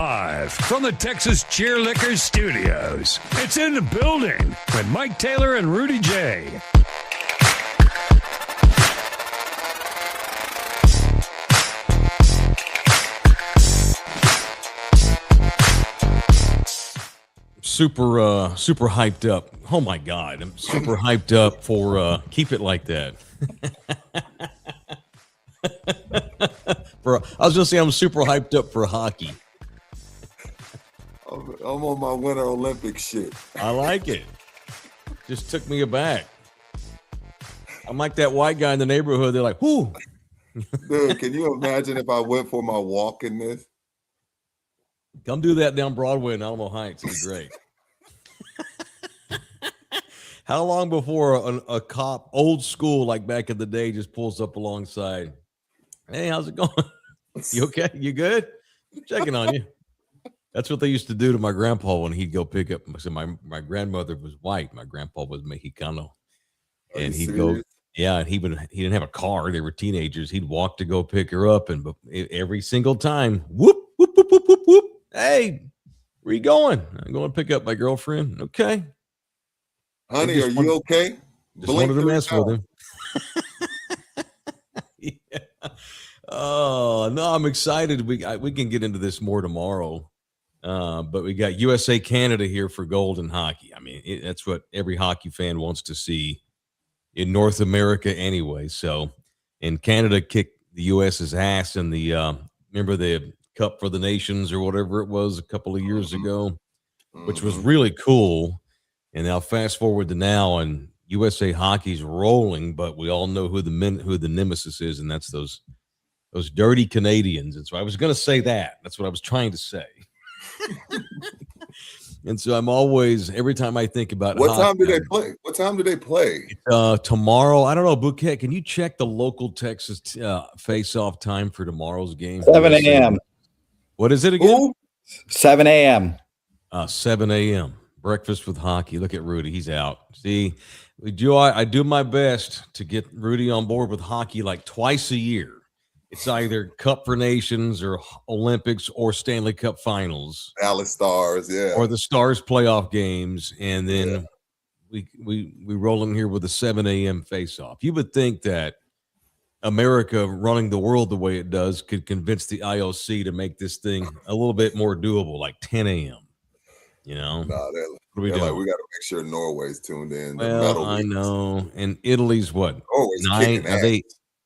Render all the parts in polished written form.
Live from the Texas Cheerlickers Studios. It's in the building with Mike Taylor and Rudy J. Super hyped up. Oh my God. I'm super hyped up for keep it like that. I was gonna say I'm super hyped up for hockey. I'm on my Winter Olympics shit. I like it. Just took me aback. I'm like that white guy in the neighborhood. They're like, whoo. Dude, can you imagine if I went for my walk in this? Come do that down Broadway in Alamo Heights. It'd be great. How long before a cop, old school, like back in the day, just pulls up alongside? Hey, how's it going? You okay? You good? Checking on you. That's what they used to do to my grandpa when he'd go pick up. So my grandmother was white. My grandpa was Mexicano. And he'd go, yeah, and he didn't have a car. They were teenagers. He'd walk to go pick her up. And every single time, whoop, whoop, whoop, whoop, whoop, whoop. Hey, where you going? I'm going to pick up my girlfriend. Okay. Honey, are you okay? Just wanted to mess with him. Yeah. Oh, no, I'm excited. We can get into this more tomorrow. But we got USA Canada here for Golden Hockey. I mean, that's what every hockey fan wants to see in North America anyway. So, and Canada kicked the US's ass in the remember the Cup for the Nations or whatever it was a couple of years ago, which was really cool. And now fast forward to now, and USA Hockey's rolling, but we all know who the nemesis is, and that's those dirty Canadians. And so I was going to say that. That's what I was trying to say. And so I'm always, every time I think about what time do they play? What time do they play? Tomorrow, I don't know. Bouquet, can you check the local Texas face-off time for tomorrow's game? 7 a.m. What is it again? Ooh. 7 a.m. 7 a.m. Breakfast with hockey. Look at Rudy. He's out. See, I do my best to get Rudy on board with hockey like twice a year. It's either Cup for Nations or Olympics or Stanley Cup Finals. Dallas Stars, yeah. Or the Stars playoff games. And then we roll in here with a 7 a.m. face-off. You would think that America running the world the way it does could convince the IOC to make this thing a little bit more doable, like 10 a.m. You know? Nah, we got to make sure Norway's tuned in. Well, I know. And Italy's what?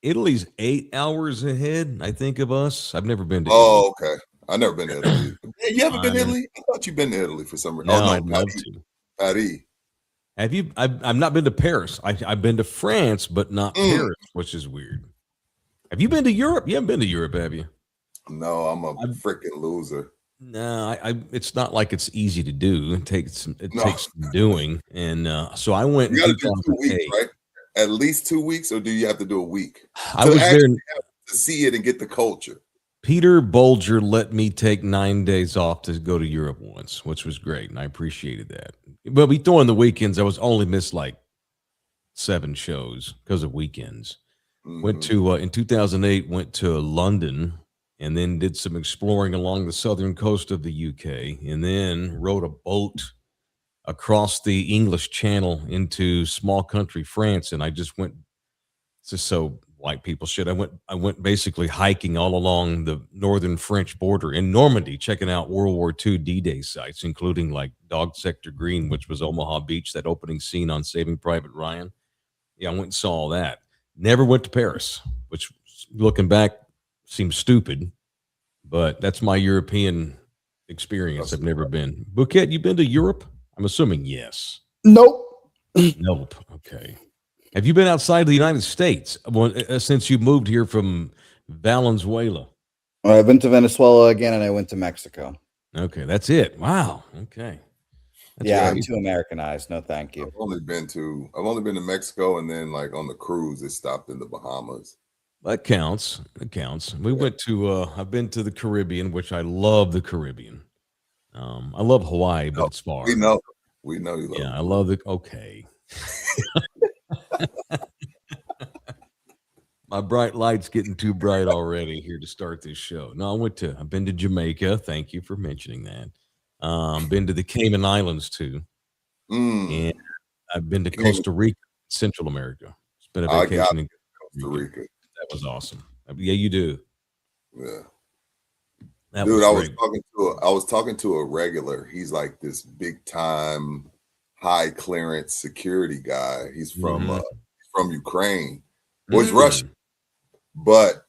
Italy's 8 hours ahead, I think, of us. I've never been to Italy. Oh, okay. I've never been to Italy. You haven't been to Italy? I thought you've been to Italy for some reason. No, I'd love to. Paris. Have you? I've not been to Paris. I've been to France, but not Paris, which is weird. Have you been to Europe? You haven't been to Europe, have you? No, I'm a freaking loser. No, it's not like it's easy to do. It takes some doing, and so I went. You got to do 2 weeks, right? At least 2 weeks, or do you have to do a week? I was there to see it and get the culture. Peter Bolger let me take 9 days off to go to Europe once, which was great, and I appreciated that. But we throw in the weekends. I was only missed like 7 shows because of weekends. Went to in 2008. Went to London. And then did some exploring along the southern coast of the UK, and then rode a boat across the English Channel into small country France. And I just went, just so white people should. I went basically hiking all along the northern French border in Normandy, checking out World War II D-Day sites, including like Dog Sector Green, which was Omaha Beach, that opening scene on Saving Private Ryan. Yeah, I went and saw all that. Never went to Paris, which, looking back, seems stupid, but that's my European experience. I've never been. Bouquet, you been to Europe? I'm assuming yes. Nope. Nope. Okay. Have you been outside of the United States since you moved here from Valenzuela? I've been to Venezuela again, and I went to Mexico. Okay, that's it. Wow. Okay. That's yeah, great. I'm too Americanized. No, thank you. I've only been to Mexico, and then like on the cruise, it stopped in the Bahamas. That counts. It counts. We went to. I've been to the Caribbean, which I love the Caribbean. I love Hawaii, but it's far. We know you love. Yeah, I love the. Okay. My bright light's getting too bright already here to start this show. No, I've been to Jamaica. Thank you for mentioning that. Been to the Cayman Islands too. And I've been to Costa Rica, Central America. It's been a vacation in Costa Rica. That was awesome. Yeah, you do. Yeah. Dude, I was talking to a regular. He's like this big time high clearance security guy. He's from Ukraine. Well, he's Russian. But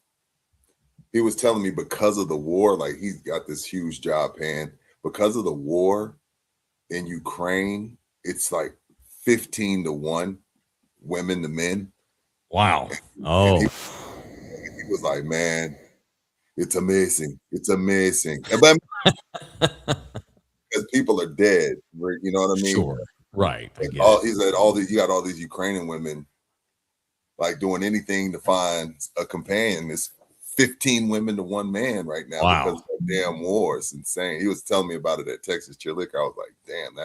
he was telling me because of the war, like he's got this huge job paying. Because of the war in Ukraine, it's like 15-1 women to men. Wow. Oh. He was like, man, it's amazing. It's amazing. But because people are dead, you know what I mean? Sure. Right. He said you got all these Ukrainian women like doing anything to find a companion. It's 15 women to 1 man right now because of that damn war. It's insane. He was telling me about it at Texas Cheer Liquor. I was like, damn,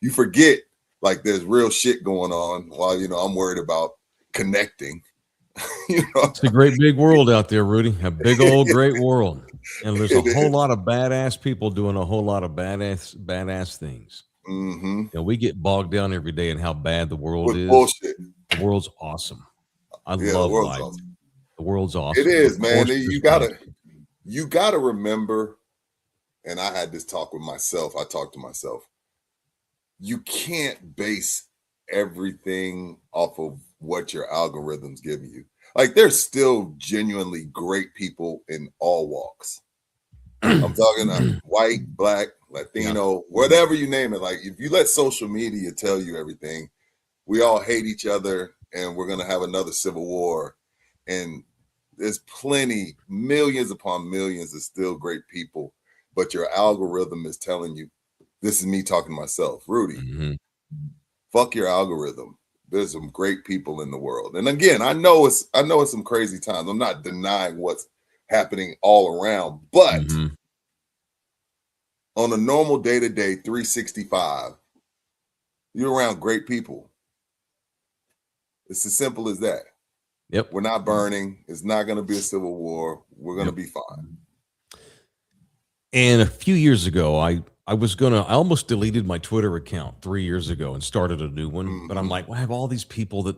you forget like there's real shit going on while, I'm worried about connecting. It's a great big world out there, Rudy. A big old great world. And there's a whole lot of badass people doing a whole lot of badass things. We get bogged down every day in how bad the world is. Bullshit. The world's awesome. I love life. Awesome. The world's awesome. It is, man. You gotta remember, and I had this talk with myself. I talked to myself. You can't base everything off of what your algorithms give you. Like there's still genuinely great people in all walks. I'm talking white, black, Latino, whatever you name it. Like if you let social media tell you everything, we all hate each other and we're going to have another civil war. And there's plenty, millions upon millions of still great people, but your algorithm is telling you, this is me talking to myself, Rudy, fuck your algorithm. There's some great people in the world. And again, I know it's some crazy times. I'm not denying what's happening all around, but on a normal day-to-day 365, you're around great people. It's as simple as that. Yep. We're not burning. It's not going to be a civil war. We're going to be fine. And a few years ago, I almost deleted my Twitter account 3 years ago and started a new one. But I'm like, well, I have all these people that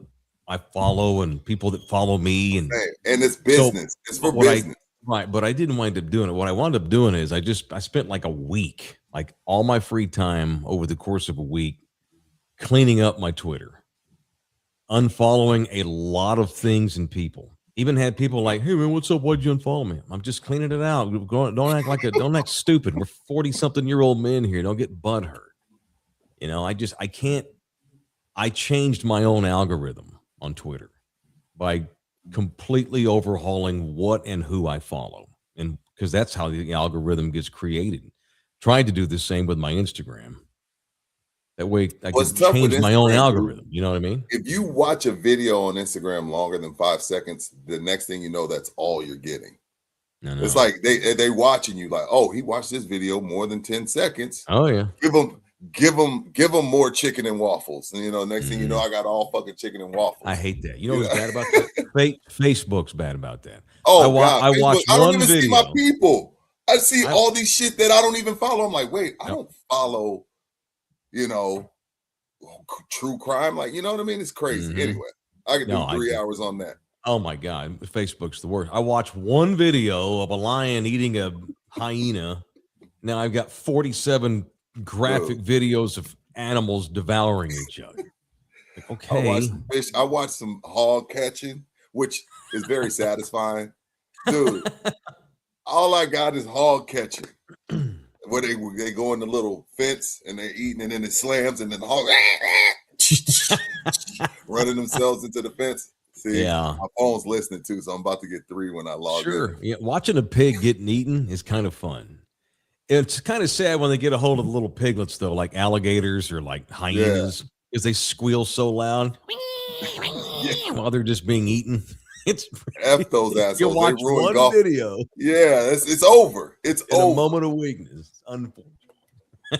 I follow and people that follow me. And it's business. It's for business. Right. But I didn't wind up doing it. What I wound up doing is I spent like a week, like all my free time over the course of a week, cleaning up my Twitter, unfollowing a lot of things and people. Even had people like, hey man, what's up? Why'd you unfollow me? I'm just cleaning it out. Don't act stupid. We're 40-something-year-old men here. Don't get butthurt. I changed my own algorithm on Twitter by completely overhauling what and who I follow. And because that's how the algorithm gets created. Tried to do the same with my Instagram. That way I can change my own algorithm. You know what I mean? If you watch a video on Instagram longer than 5 seconds, the next thing you know, that's all you're getting. No. It's like they watching you like, oh, he watched this video more than 10 seconds. Oh yeah. Give him more chicken and waffles. And next thing you know, I got all fucking chicken and waffles. I hate that. You know what's bad about that? Facebook's bad about that. Oh, God. I watched I don't one even video. see my people. I see all these shit that I don't even follow. I'm like, wait, I don't follow, true crime. Like, you know what I mean? It's crazy. Anyway, I could do 3 hours on that. Oh my God. Facebook's the worst. I watched one video of a lion eating a hyena. Now I've got 47 graphic videos of animals devouring each other. Like, okay. I watched some hog catching, which is very satisfying. Dude, all I got is hog catching. Where they go in the little fence and they're eating and then it slams and then the hog running themselves into the fence. See, my phone's listening too, so I'm about to get 3 when I log in. Yeah, watching a pig getting eaten is kind of fun. It's kind of sad when they get a hold of the little piglets, though, like alligators or like hyenas, because they squeal so loud while they're just being eaten. It's F those assholes. You watch one video. Yeah, it's over. It's over. A moment of weakness. Unfortunately.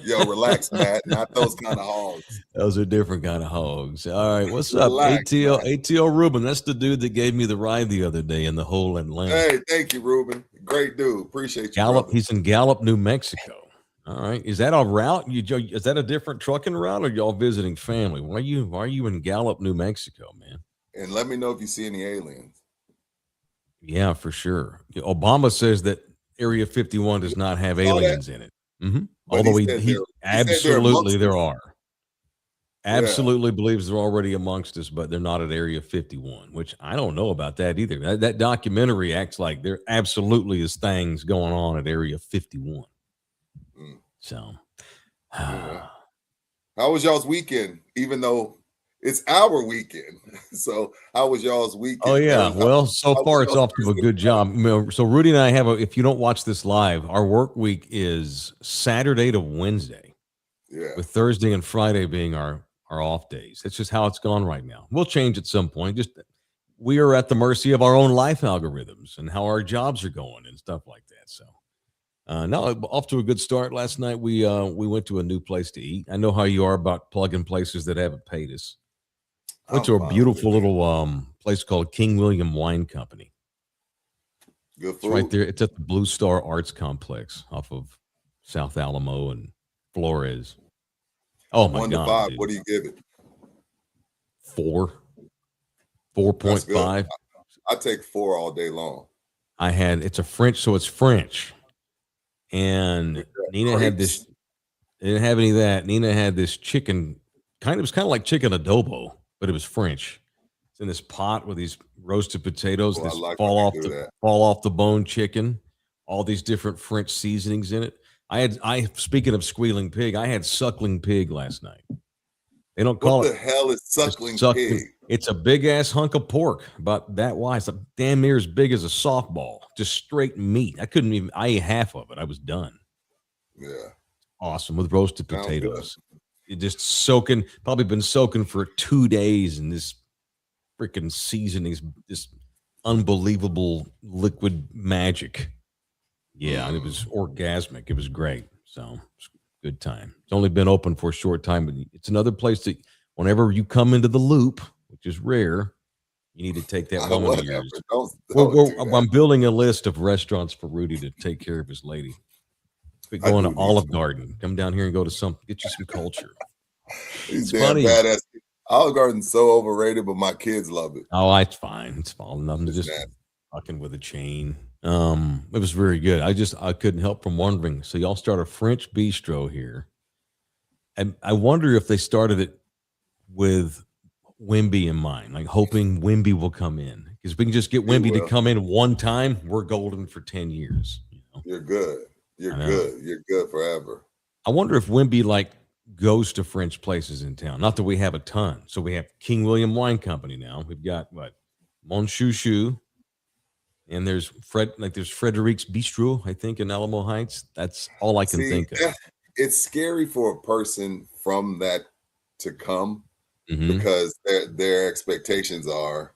Yo, relax, Matt. Not those kind of hogs. Those are different kind of hogs. All right, what's up, Relax, ATL? man. ATL Ruben, that's the dude that gave me the ride the other day in the whole Atlanta. Hey, thank you, Ruben. Great dude. Appreciate you, Gallup. brother. He's in Gallup, New Mexico. All right, is that a route? Is that a different trucking route, or y'all visiting family? Why are you in Gallup, New Mexico, man? And let me know if you see any aliens. Yeah, for sure. Obama says that Area 51 does not have Saw aliens in it. But Although he said he they're absolutely amongst there us. are. Absolutely believes they're already amongst us, but they're not at Area 51, which I don't know about that either. That documentary acts like there absolutely is things going on at Area 51. Mm. So, Yeah. How was y'all's weekend? Even though it's our weekend, so how was y'all's weekend? oh yeah. Well, so far it's off to a good job. So Rudy and I if you don't watch this live, our work week is Saturday to Wednesday, Yeah. with Thursday and Friday being our off days. It's just how it's gone right now. We'll change at some point. Just we are at the mercy of our own life algorithms and how our jobs are going and stuff like that. So no, off to a good start. Last night we went to a new place to eat. I know how you are about plugging places that haven't paid us. Went to a beautiful little place called King William Wine Company. Good food. It's right there. It's at the Blue Star Arts Complex off of South Alamo and Flores. Oh my 1 God! to 5. Dude. What do you give it? 4.5. I take 4 all day long. It's a French, so it's French. And Nina had this. They didn't have any of that. Nina had this chicken. It was kind of like chicken adobo, but it was French. It's in this pot with these roasted potatoes. Oh, this I like fall when off they do the that. fall off the bone chicken. All these different French seasonings in it. Speaking of squealing pig, I had suckling pig last night. They don't call What it. the hell is suckling pig? It's a big ass hunk of pork, about that wide. It's damn near as big as a softball. Just straight meat. I ate half of it. I was done. Yeah. Awesome with roasted Sounds potatoes. It just probably been soaking for 2 days in this freaking seasonings, this unbelievable liquid magic. Yeah, and it was orgasmic. It was great. So it's a good time. It's only been open for a short time, but it's another place that whenever you come into the loop, which is rare, you need to take that woman of yours. I'm building a list of restaurants for Rudy to take care of his lady. Quit going to Olive Garden. Come down here and go to get you some culture. He's damn badass. Olive Garden's so overrated, but my kids love it. Oh, it's fine. It's fine. I'm just fucking with a chain. It was very good. I couldn't help from wondering. So y'all start a French bistro here, and I wonder if they started it with Wimby in mind, like hoping Wimby will come in, because we can just get Wimby to come in one time. We're golden for 10 years. You're good. You're good. You're good forever. I wonder if Wimby goes to French places in town. Not that we have a ton. So we have King William Wine Company now. We've got Mon Chouchou. And there's Frederick's Bistro, I think, in Alamo Heights. That's all I can think of. It's scary for a person from that to come because their expectations are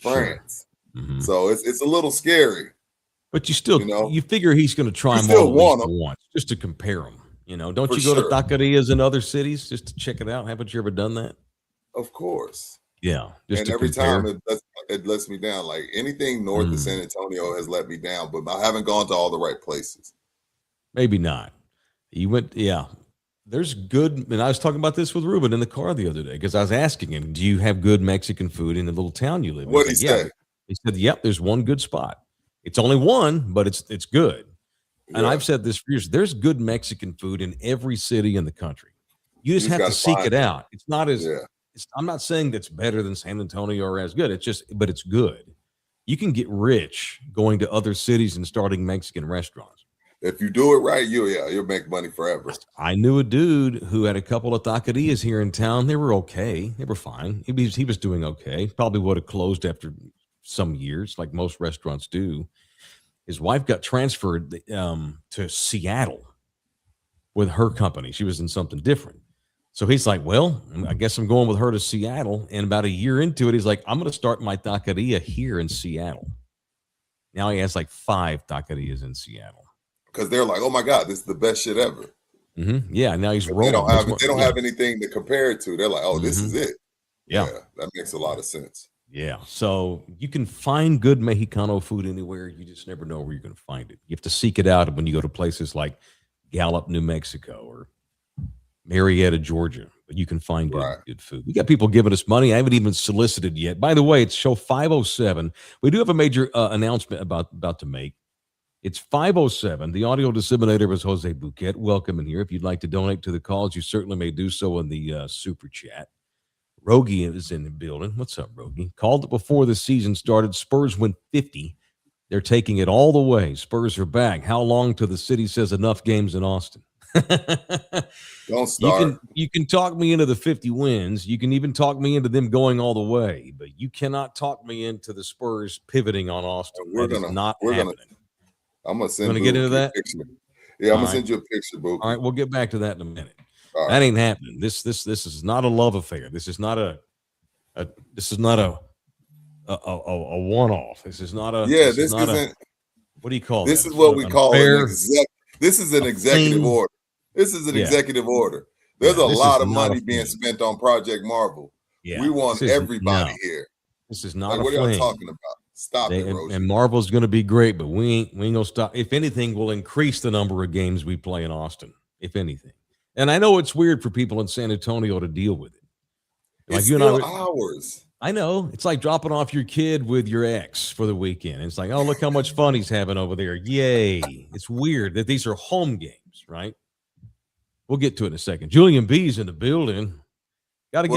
France. Sure. Mm-hmm. So it's a little scary. But you still, you figure he's going to try them all at least once, just to compare them. Don't you go to taquerias in other cities just to check it out? Haven't you ever done that? Of course. Yeah. And every time it lets me down. Like anything north of San Antonio has let me down, but I haven't gone to all the right places. Maybe not. You went, yeah. There's good, and I was talking about this with Ruben in the car the other day because I was asking him, do you have good Mexican food in the little town you live in? What did he say? He said, yep, there's one good spot. It's only one, but it's good. Yeah. And I've said this for years. There's good Mexican food in every city in the country. You just have to seek it out. It's not as I'm not saying that's better than San Antonio or as good. But it's good. You can get rich going to other cities and starting Mexican restaurants. If you do it right, you'll make money forever. I knew a dude who had a couple of taquerias here in town. They were okay. They were fine. He was doing okay. Probably would have closed after some years, like most restaurants do. His wife got transferred to Seattle with her company. She was in something different. So he's like, well, I guess I'm going with her to Seattle. And about a year into it, he's like, I'm going to start my taqueria here in Seattle. Now he has 5 taquerias in Seattle. Because they're like, oh my God, this is the best shit ever. Yeah, now he's But rolling. they don't have anything to compare it to. They're like, oh, this is it. Yeah. That makes a lot of sense. Yeah. So you can find good Mexicano food anywhere. You just never know where you're going to find it. You have to seek it out when you go to places like Gallup, New Mexico, or Marietta, Georgia. But you can find good food. We got people giving us money. I haven't even solicited yet. By the way, it's show 507. We do have a major announcement about to make. It's 507. The audio disseminator is Jose Bouquet. Welcome in here. If you'd like to donate to the cause, you certainly may do so in the super chat. Rogie is in the building. What's up, Rogie? Called it before the season started. Spurs win 50. They're taking it all the way. Spurs are back. How long till the city says enough games in Austin? Don't start. You can talk me into the 50 wins. You can even talk me into them going all the way, but you cannot talk me into the Spurs pivoting on Austin. That is not happening. I'm gonna send. Get into that. Picture. Yeah, I'm gonna send you a picture, Boo. All right, we'll get back to that in a minute. That ain't happening. This is not a love affair. This is not a one-off. This is not a. Yeah, this isn't. What do you call this? This is what we call an This is an executive order. This is an executive order. There's a lot of money being spent on Project Marvel. Yeah, we want everybody here. This is not a what are y'all talking about? Stop it, Rosie. And Marvel's going to be great, but we ain't gonna stop. If anything, we'll increase the number of games we play in Austin. If anything, and I know it's weird for people in San Antonio to deal with it. Like it's still hours. I know. It's like dropping off your kid with your ex for the weekend. It's like, oh, look how much fun he's having over there. Yay. It's weird that these are home games, right? We'll get to it in a second. Julian B's in the building. Got to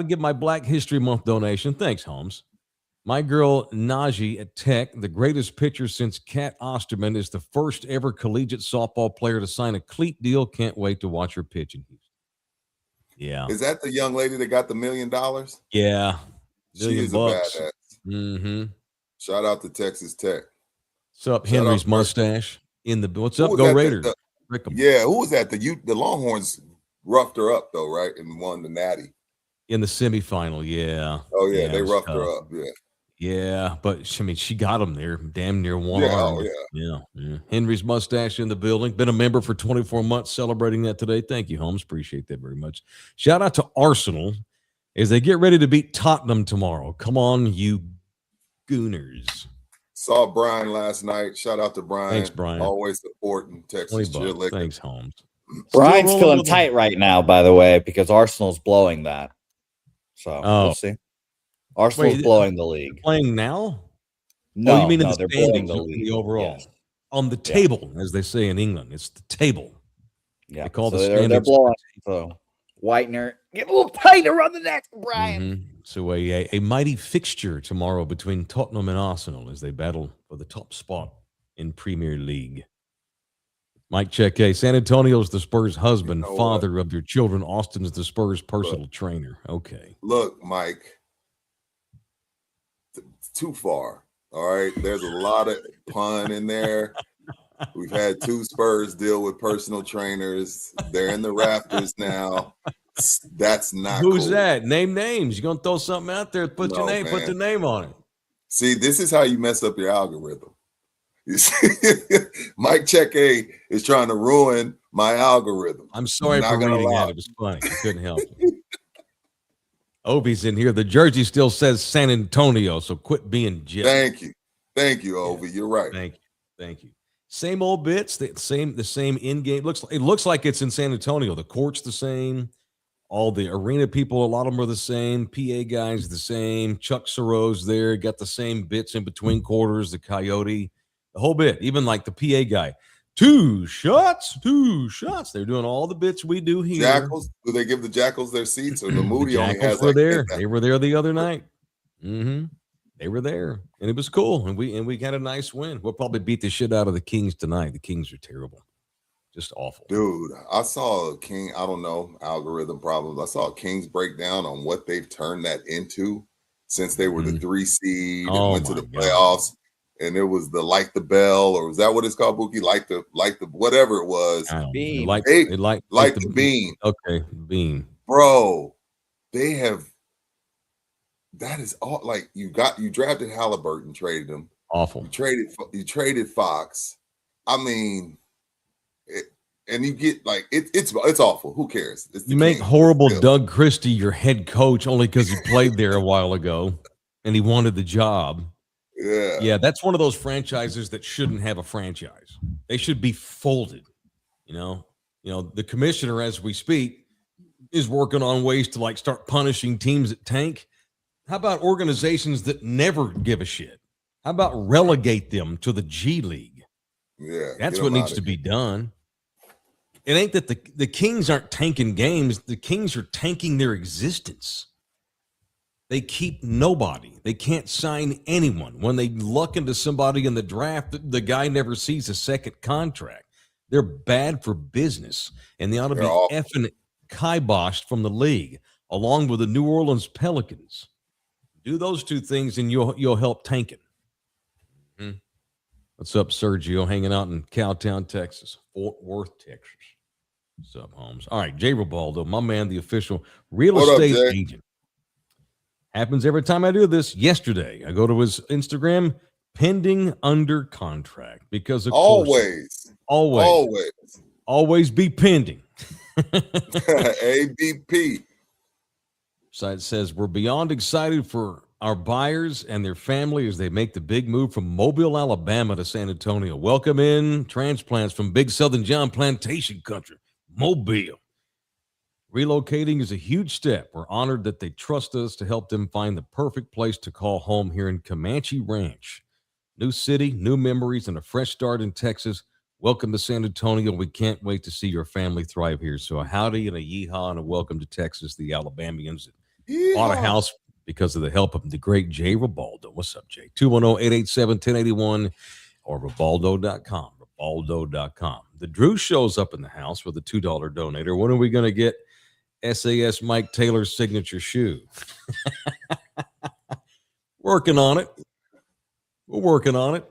give my Black History Month donation. Thanks, Holmes. My girl Najee at Tech, the greatest pitcher since Cat Osterman, is the first ever collegiate softball player to sign a cleat deal. Can't wait to watch her pitch in Houston. Yeah. Is that the young lady that got the $1 million? Yeah. She is bucks. a badass. Mm-hmm. Shout out to Texas Tech. What's up, Henry's mustache in the. What's up, Go Raiders? Yeah, who was that? The Longhorns roughed her up though, right, and won the Natty in the semifinal. Yeah. Oh yeah, they roughed her up. Yeah. Yeah, but I mean, she got him there, damn near one arm. Yeah. Henry's mustache in the building. Been a member for 24 months, celebrating that today. Thank you, Holmes. Appreciate that very much. Shout out to Arsenal as they get ready to beat Tottenham tomorrow. Come on, you Gooners. Saw Brian last night. Shout out to Brian. Thanks, Brian. Always supporting Texas cheerleaders. Thanks, Holmes. Brian's feeling tight right now, by the way, because Arsenal's blowing that. So we'll see. Arsenal's blowing the league. Playing now? No, you mean in the they're standings, blowing the league. The overall. Yes. On the table, as they say in England. It's the table. Yeah. They call so the standings. They're blowing. So Whitener, get a little tighter on the neck, Brian. Mm-hmm. So a mighty fixture tomorrow between Tottenham and Arsenal as they battle for the top spot in Premier League. Mike Cheque, San Antonio's the Spurs' husband, father of your children. Austin's the Spurs' personal trainer. Okay. Look, Mike. Too far. All right. There's a lot of pun in there. We've had 2 Spurs deal with personal trainers. They're in the rafters now. That's not Who's cool. that? Name names. You're gonna throw something out there, put your name, put the name on it. See, this is how you mess up your algorithm. You see, Mike Cheque is trying to ruin my algorithm. I'm sorry for reading that. It was funny. I couldn't help it. Obi's in here. The jersey still says San Antonio, so quit being jealous. Thank you, Obi. You're right. Thank you. Same old bits. The same in game. It looks like it's in San Antonio. The court's the same. All the arena people, a lot of them are the same. PA guys the same. Chuck Soros there. Got the same bits in between quarters. The Coyote, the whole bit. Even like the PA guy. 2 shots. They're doing all the bits we do here. Jackals? Do they give the Jackals their seats, or the Moody only has? They were there the other night. Mm-hmm. They were there, and it was cool. And we got a nice win. We'll probably beat the shit out of the Kings tonight. The Kings are terrible, just awful. Dude, I saw a King. I don't know, algorithm problems. I saw a Kings breakdown on what they've turned that into since they were the 3 seed and went to the playoffs. And it was the Light the Bell, or was that what it's called, Bookie? Light the whatever it was. Beam. Light the beam. Okay, beam. Bro, they have. That is all. Like you drafted Halliburton, traded him. Awful. You traded Fox. I mean, and you get like it's awful. Who cares? It's the You make Kings. horrible Still. Doug Christie your head coach only because he played there a while ago and he wanted the job. Yeah, that's one of those franchises that shouldn't have a franchise. They should be folded. You know, the commissioner, as we speak, is working on ways to like start punishing teams that tank. How about organizations that never give a shit? How about relegate them to the G League? Yeah, that's what needs to be done. It ain't that the Kings aren't tanking games. The Kings are tanking their existence. They keep nobody. They can't sign anyone. When they luck into somebody in the draft, the guy never sees a second contract. They're bad for business, and they ought to be effing kiboshed from the league, along with the New Orleans Pelicans. Do those two things, and you'll help tanking. What's up, Sergio? Hanging out in Cowtown, Texas, Fort Worth, Texas. What's up, Holmes? All right, Jay Ribaldo, my man, the official real estate agent. Happens every time I do this. Yesterday, I go to his Instagram, pending under contract, because of course, always be pending. ABP. Site says we're beyond excited for our buyers and their family as they make the big move from Mobile, Alabama to San Antonio. Welcome in transplants from Big Southern John Plantation Country, Mobile. Relocating is a huge step. We're honored that they trust us to help them find the perfect place to call home here in Comanche Ranch. New city, new memories, and a fresh start in Texas. Welcome to San Antonio. We can't wait to see your family thrive here. So a howdy and a yeehaw and a welcome to Texas, the Alabamians. Bought a house because of the help of the great Jay Ribaldo. What's up, Jay? 210-887-1081 or Ribaldo.com. Ribaldo.com. The Drew shows up in the house with a $2 donator. When are we going to get SAS Mike Taylor's signature shoe? Working on it. We're working on it.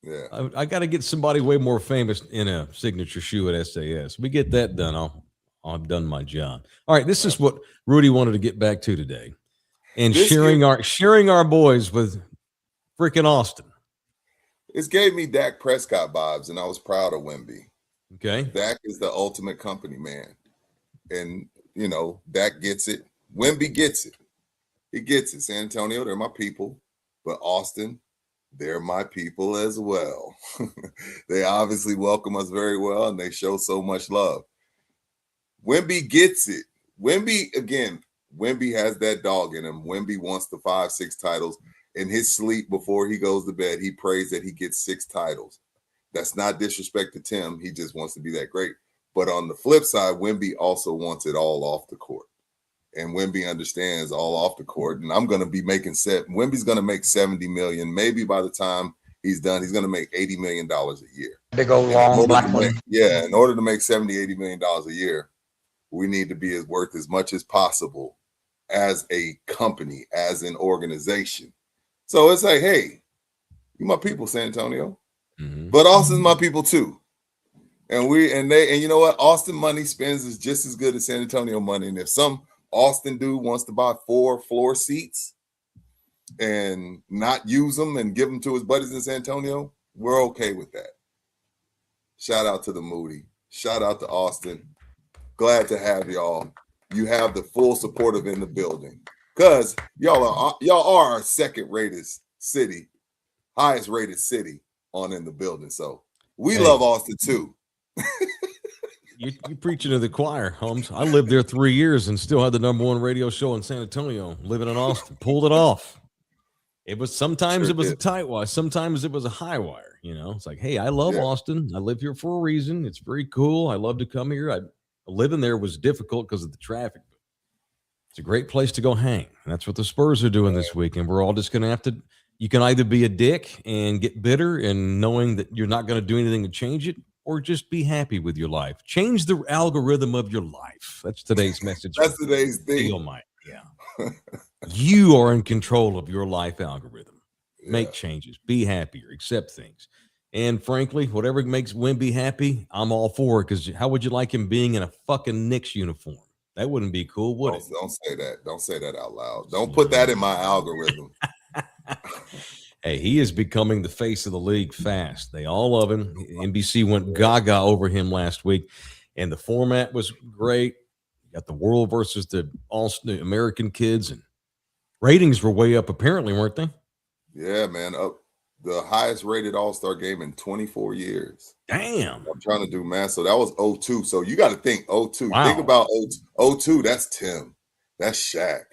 Yeah, I got to get somebody way more famous in a signature shoe at SAS. We get that done, I've done my job. All right, this is what Rudy wanted to get back to today, and sharing our boys with freaking Austin. This gave me Dak Prescott vibes, and I was proud of Wemby. Okay, Dak is the ultimate company man, and Dak gets it. Wemby gets it. He gets it. San Antonio, they're my people, but Austin, they're my people as well. They obviously welcome us very well, and they show so much love. Wemby gets it. Wemby has that dog in him. Wemby wants the 5-6 titles. In his sleep before he goes to bed, he prays that he gets 6 titles. That's not disrespect to Tim. He just wants to be that great. But on the flip side, Wemby also wants it all off the court. And Wemby understands all off the court. And I'm going to be making Wemby's going to make $70 million. Maybe by the time he's done, he's going to make $80 million a year. Big old long black money. In order to make $70-80 million a year, we need to be worth as much as possible as a company, as an organization. So it's like, hey, you my people, San Antonio. Mm-hmm. But Austin's my people too. And you know what? Austin money spends is just as good as San Antonio money. And if some Austin dude wants to buy 4 floor seats and not use them and give them to his buddies in San Antonio, we're okay with that. Shout out to the Moody. Shout out to Austin. Glad to have y'all. You have the full support of in the building, because y'all are our second rated city, highest rated city on in the building. So we love Austin too. You're preaching to the choir, Holmes. I lived there 3 years and still had the #1 radio show in San Antonio, living in Austin. Pulled it off. It was sometimes it was a tight wire, sometimes it was a high wire. It's like, hey, I love Austin. I live here for a reason. It's very cool. I love to come here. Living there was difficult because of the traffic. It's a great place to go hang. And that's what the Spurs are doing this week. And we're all just going to have to, you can either be a dick and get bitter and knowing that you're not going to do anything to change it, or just be happy with your life. Change the algorithm of your life. That's today's message. That's today's thing. Yeah. You are in control of your life algorithm. Make changes. Be happier. Accept things. And frankly, whatever makes Wemby happy, I'm all for it. Because how would you like him being in a fucking Knicks uniform? That wouldn't be cool, would it? Don't say that. Don't say that out loud. Don't put that in my algorithm. Hey, he is becoming the face of the league fast. They all love him. NBC went gaga over him last week, and the format was great. You got the world versus the American kids, and ratings were way up apparently, weren't they? Yeah, man. Up the highest rated All-Star game in 24 years. Damn. I'm trying to do math. So that was 02. So you got to think 02. Wow. Think about 02. That's Tim. That's Shaq.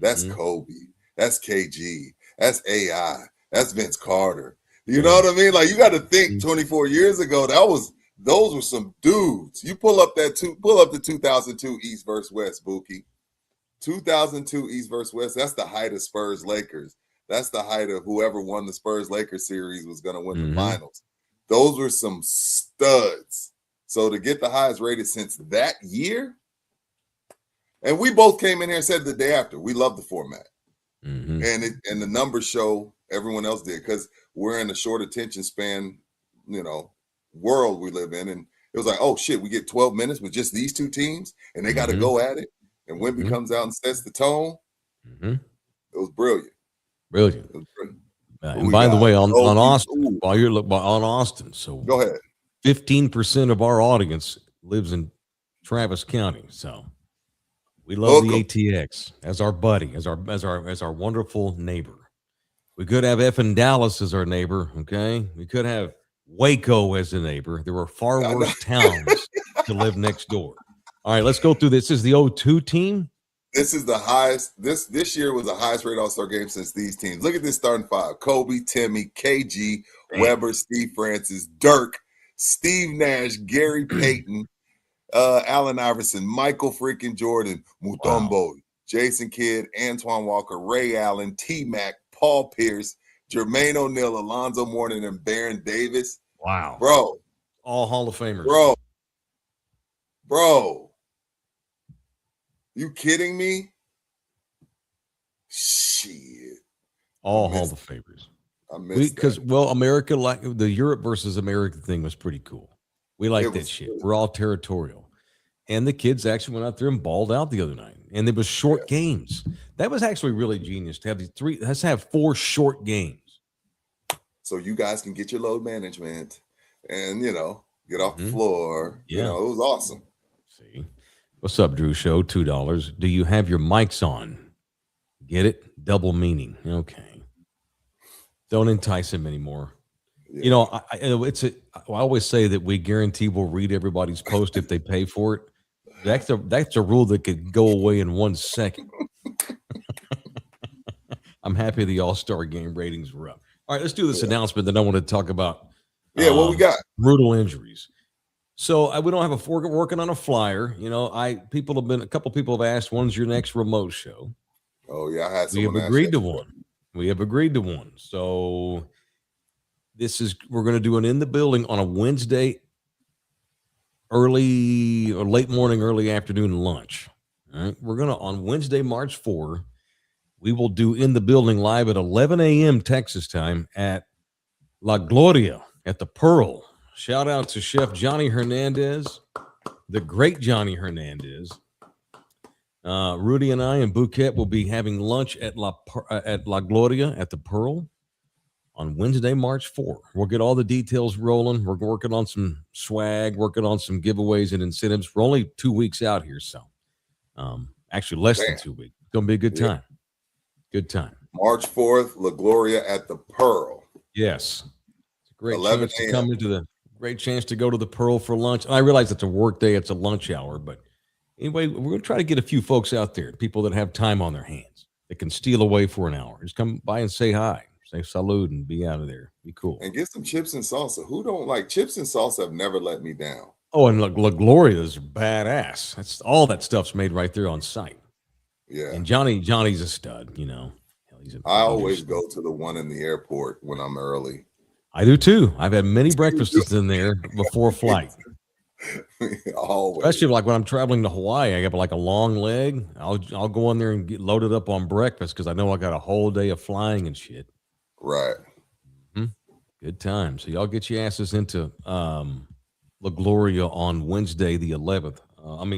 That's Kobe. That's KG. That's AI. That's Vince Carter. You know what I mean? Like, you got to think 24 years ago, those were some dudes. You pull up the 2002 East versus West, Buki. 2002 East versus West. That's the height of Spurs Lakers. That's the height of whoever won the Spurs Lakers series was going to win the finals. Those were some studs. So to get the highest rated since that year, and we both came in here and said the day after, we love the format. And the numbers show everyone else did, because we're in a short attention span, world we live in. And it was like, oh shit, we get 12 minutes with just these two teams and they got to go at it. And Wemby comes out and sets the tone. It was brilliant. Brilliant. It was brilliant. And by the way, on Austin, while you're on Austin, so go ahead. 15% of our audience lives in Travis County, so we love the ATX as our buddy, as our wonderful neighbor. We could have effing Dallas as our neighbor, okay? We could have Waco as a neighbor. There were far worse towns to live next door. All right, let's go through this. This is the 02 team. This is the highest. This year was the highest rated All-Star game since these teams. Look at this starting five: Kobe, Timmy, KG, Weber, Steve Francis, Dirk, Steve Nash, Gary Payton, Allen Iverson, Michael freaking Jordan, Mutombo, Jason Kidd, Antoine Walker, Ray Allen, T-Mac, Paul Pierce, Jermaine O'Neal, Alonzo Mourning, and Baron Davis. Wow. Bro. All Hall of Famers. Bro. You kidding me? Shit. All Hall of Famers. I missed because America, like the Europe versus America thing, was pretty cool. We like that shit. We're all territorial. And the kids actually went out there and balled out the other night. And it was short games. That was actually really genius to have these three. Let's have 4 short games. So you guys can get your load management and, get off the floor. Yeah. It was awesome. See. What's up, Drew Show? $2. Do you have your mics on? Get it? Double meaning. Okay. Don't entice him anymore. Yeah. I always say that we guarantee we'll read everybody's post if they pay for it. That's a rule that could go away in 1 second. I'm happy the All-Star game ratings were up. All right, let's do this announcement that I want to talk about. What we got? Brutal injuries. So we don't have a working on a flyer. A couple people have asked, when's your next remote show? Oh yeah, I had. We have agreed to one. So we're going to do an in the building on a Wednesday, early or late morning, early afternoon lunch. All right, we're going to on Wednesday, March 4. We will do in the building live at 11 a.m. Texas time at La Gloria at the Pearl. Shout out to Chef Johnny Hernandez, the great Johnny Hernandez. Rudy and I and Bouquet will be having lunch at La Gloria at the Pearl on Wednesday, March 4. We'll get all the details rolling. We're working on some swag, working on some giveaways and incentives. We're only 2 weeks out here, so actually less than 2 weeks. It's going to be a good time. Good time. March 4th, La Gloria at the Pearl. Yes. It's a great chance to come into the great chance to go to the Pearl for lunch. And I realize it's a work day, it's a lunch hour, but anyway, we're going to try to get a few folks out there, people that have time on their hands, that can steal away for an hour. Just come by and say hi, say salute, and be out of there. Be cool. And get some chips and salsa. Who don't like chips and salsa? Have never let me down. Oh, and La Gloria is badass. That's all that stuff's made right there on site. Yeah. And Johnny's a stud, I always go to the one in the airport when I'm early. I do too. I've had many breakfasts in there before flight. Always. Especially like when I'm traveling to Hawaii, I have like a long leg. I'll go in there and get loaded up on breakfast because I know I got a whole day of flying and shit. Right. Good time. So y'all get your asses into La Gloria on Wednesday the 11th.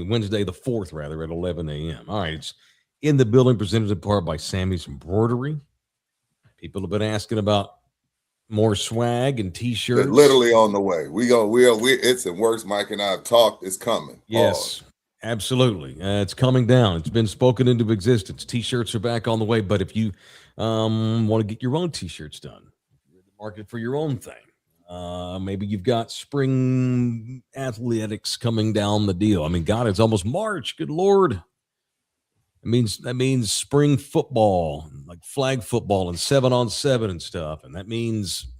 Wednesday the 4th rather at 11 a.m. All right, it's in the building, presented in part by Sammy's Embroidery. People have been asking about more swag and T-shirts. Literally on the way. We it's in works. Mike and I have talked. It's coming. Yes, absolutely. It's coming down. It's been spoken into existence. T-shirts are back on the way. But if you want to get your own T-shirts done, you're in the market for your own thing. Maybe you've got spring athletics coming down the deal. I mean, God, it's almost March. Good Lord. That means spring football, like flag football and 7-on-7 and stuff. And that means,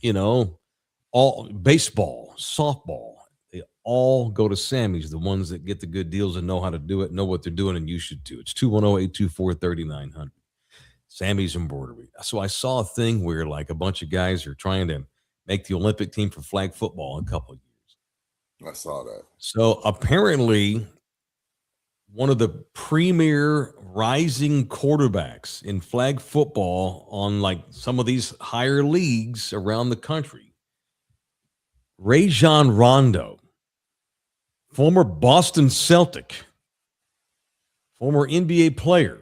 all baseball, softball, they all go to Sammy's, the ones that get the good deals and know how to do it, know what they're doing, and you should too. It's 210-824-3900. Sammy's Embroidery. So I saw a thing where like a bunch of guys are trying to make the Olympic team for flag football in a couple of years. I saw that. So apparently one of the premier rising quarterbacks in flag football on like some of these higher leagues around the country, Rajon Rondo, former Boston Celtic, former NBA player,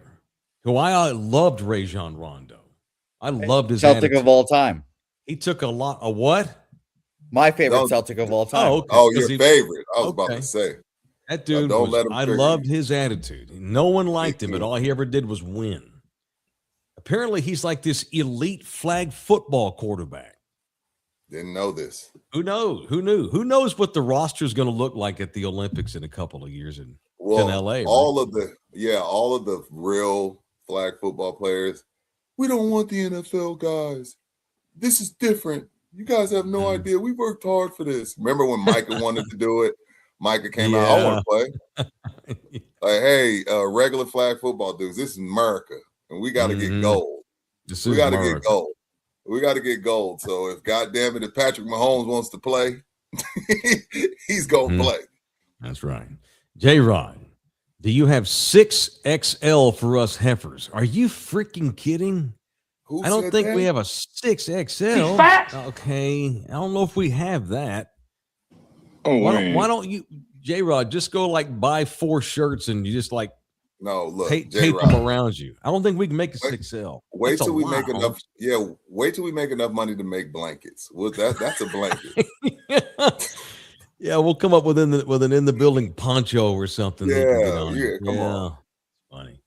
who I loved Rajon Rondo. I loved his Celtic attitude. of all time. He took a lot of what? My favorite Celtic of all time. Oh, okay. Oh, your favorite. I was about to say. That dude, I loved his attitude. No one liked him, but all he ever did was win. Apparently, he's like this elite flag football quarterback. Didn't know this. Who knows? Who knew? Who knows what the roster is going to look like at the Olympics in a couple of years in LA? All of the real flag football players, we don't want the NFL guys. This is different. You guys have no idea. We worked hard for this. Remember when Micah wanted to do it? Micah came out, I want to play. Like, hey, regular flag football dudes, this is America, and we got to get gold. We got to get gold. We got to get gold. So if goddamn it, if Patrick Mahomes wants to play, he's going to play. That's right. J-Rod, do you have 6XL for us heifers? Are you freaking kidding? I don't think we have a 6XL. Fat. Okay. I don't know if we have that. Oh, why don't you, J-Rod, just go like buy 4 shirts and you just like tape them around you. I don't think we can make a 6L. Wait till we make enough. Yeah, wait till we make enough money to make blankets. Well, that's a blanket. Yeah, we'll come up with an in the building poncho or something. Come on. Funny.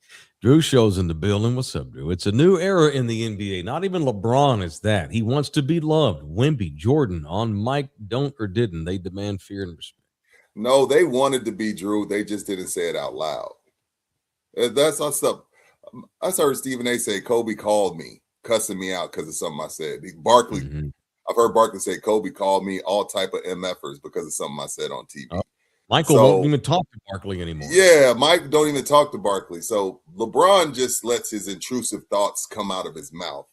Drew Show's in the building. What's up, Drew? It's a new era in the NBA. Not even LeBron is that. He wants to be loved. Wemby, Jordan, on Mike, don't or didn't. They demand fear and respect. No, they wanted to be Drew. They just didn't say it out loud. That's our stuff. I heard Stephen A. say Kobe called me, cussing me out because of something I said. Barkley, I've heard Barkley say Kobe called me all type of MFers because of something I said on TV. Michael won't even talk to Barkley anymore. Yeah, Mike don't even talk to Barkley. So LeBron just lets his intrusive thoughts come out of his mouth.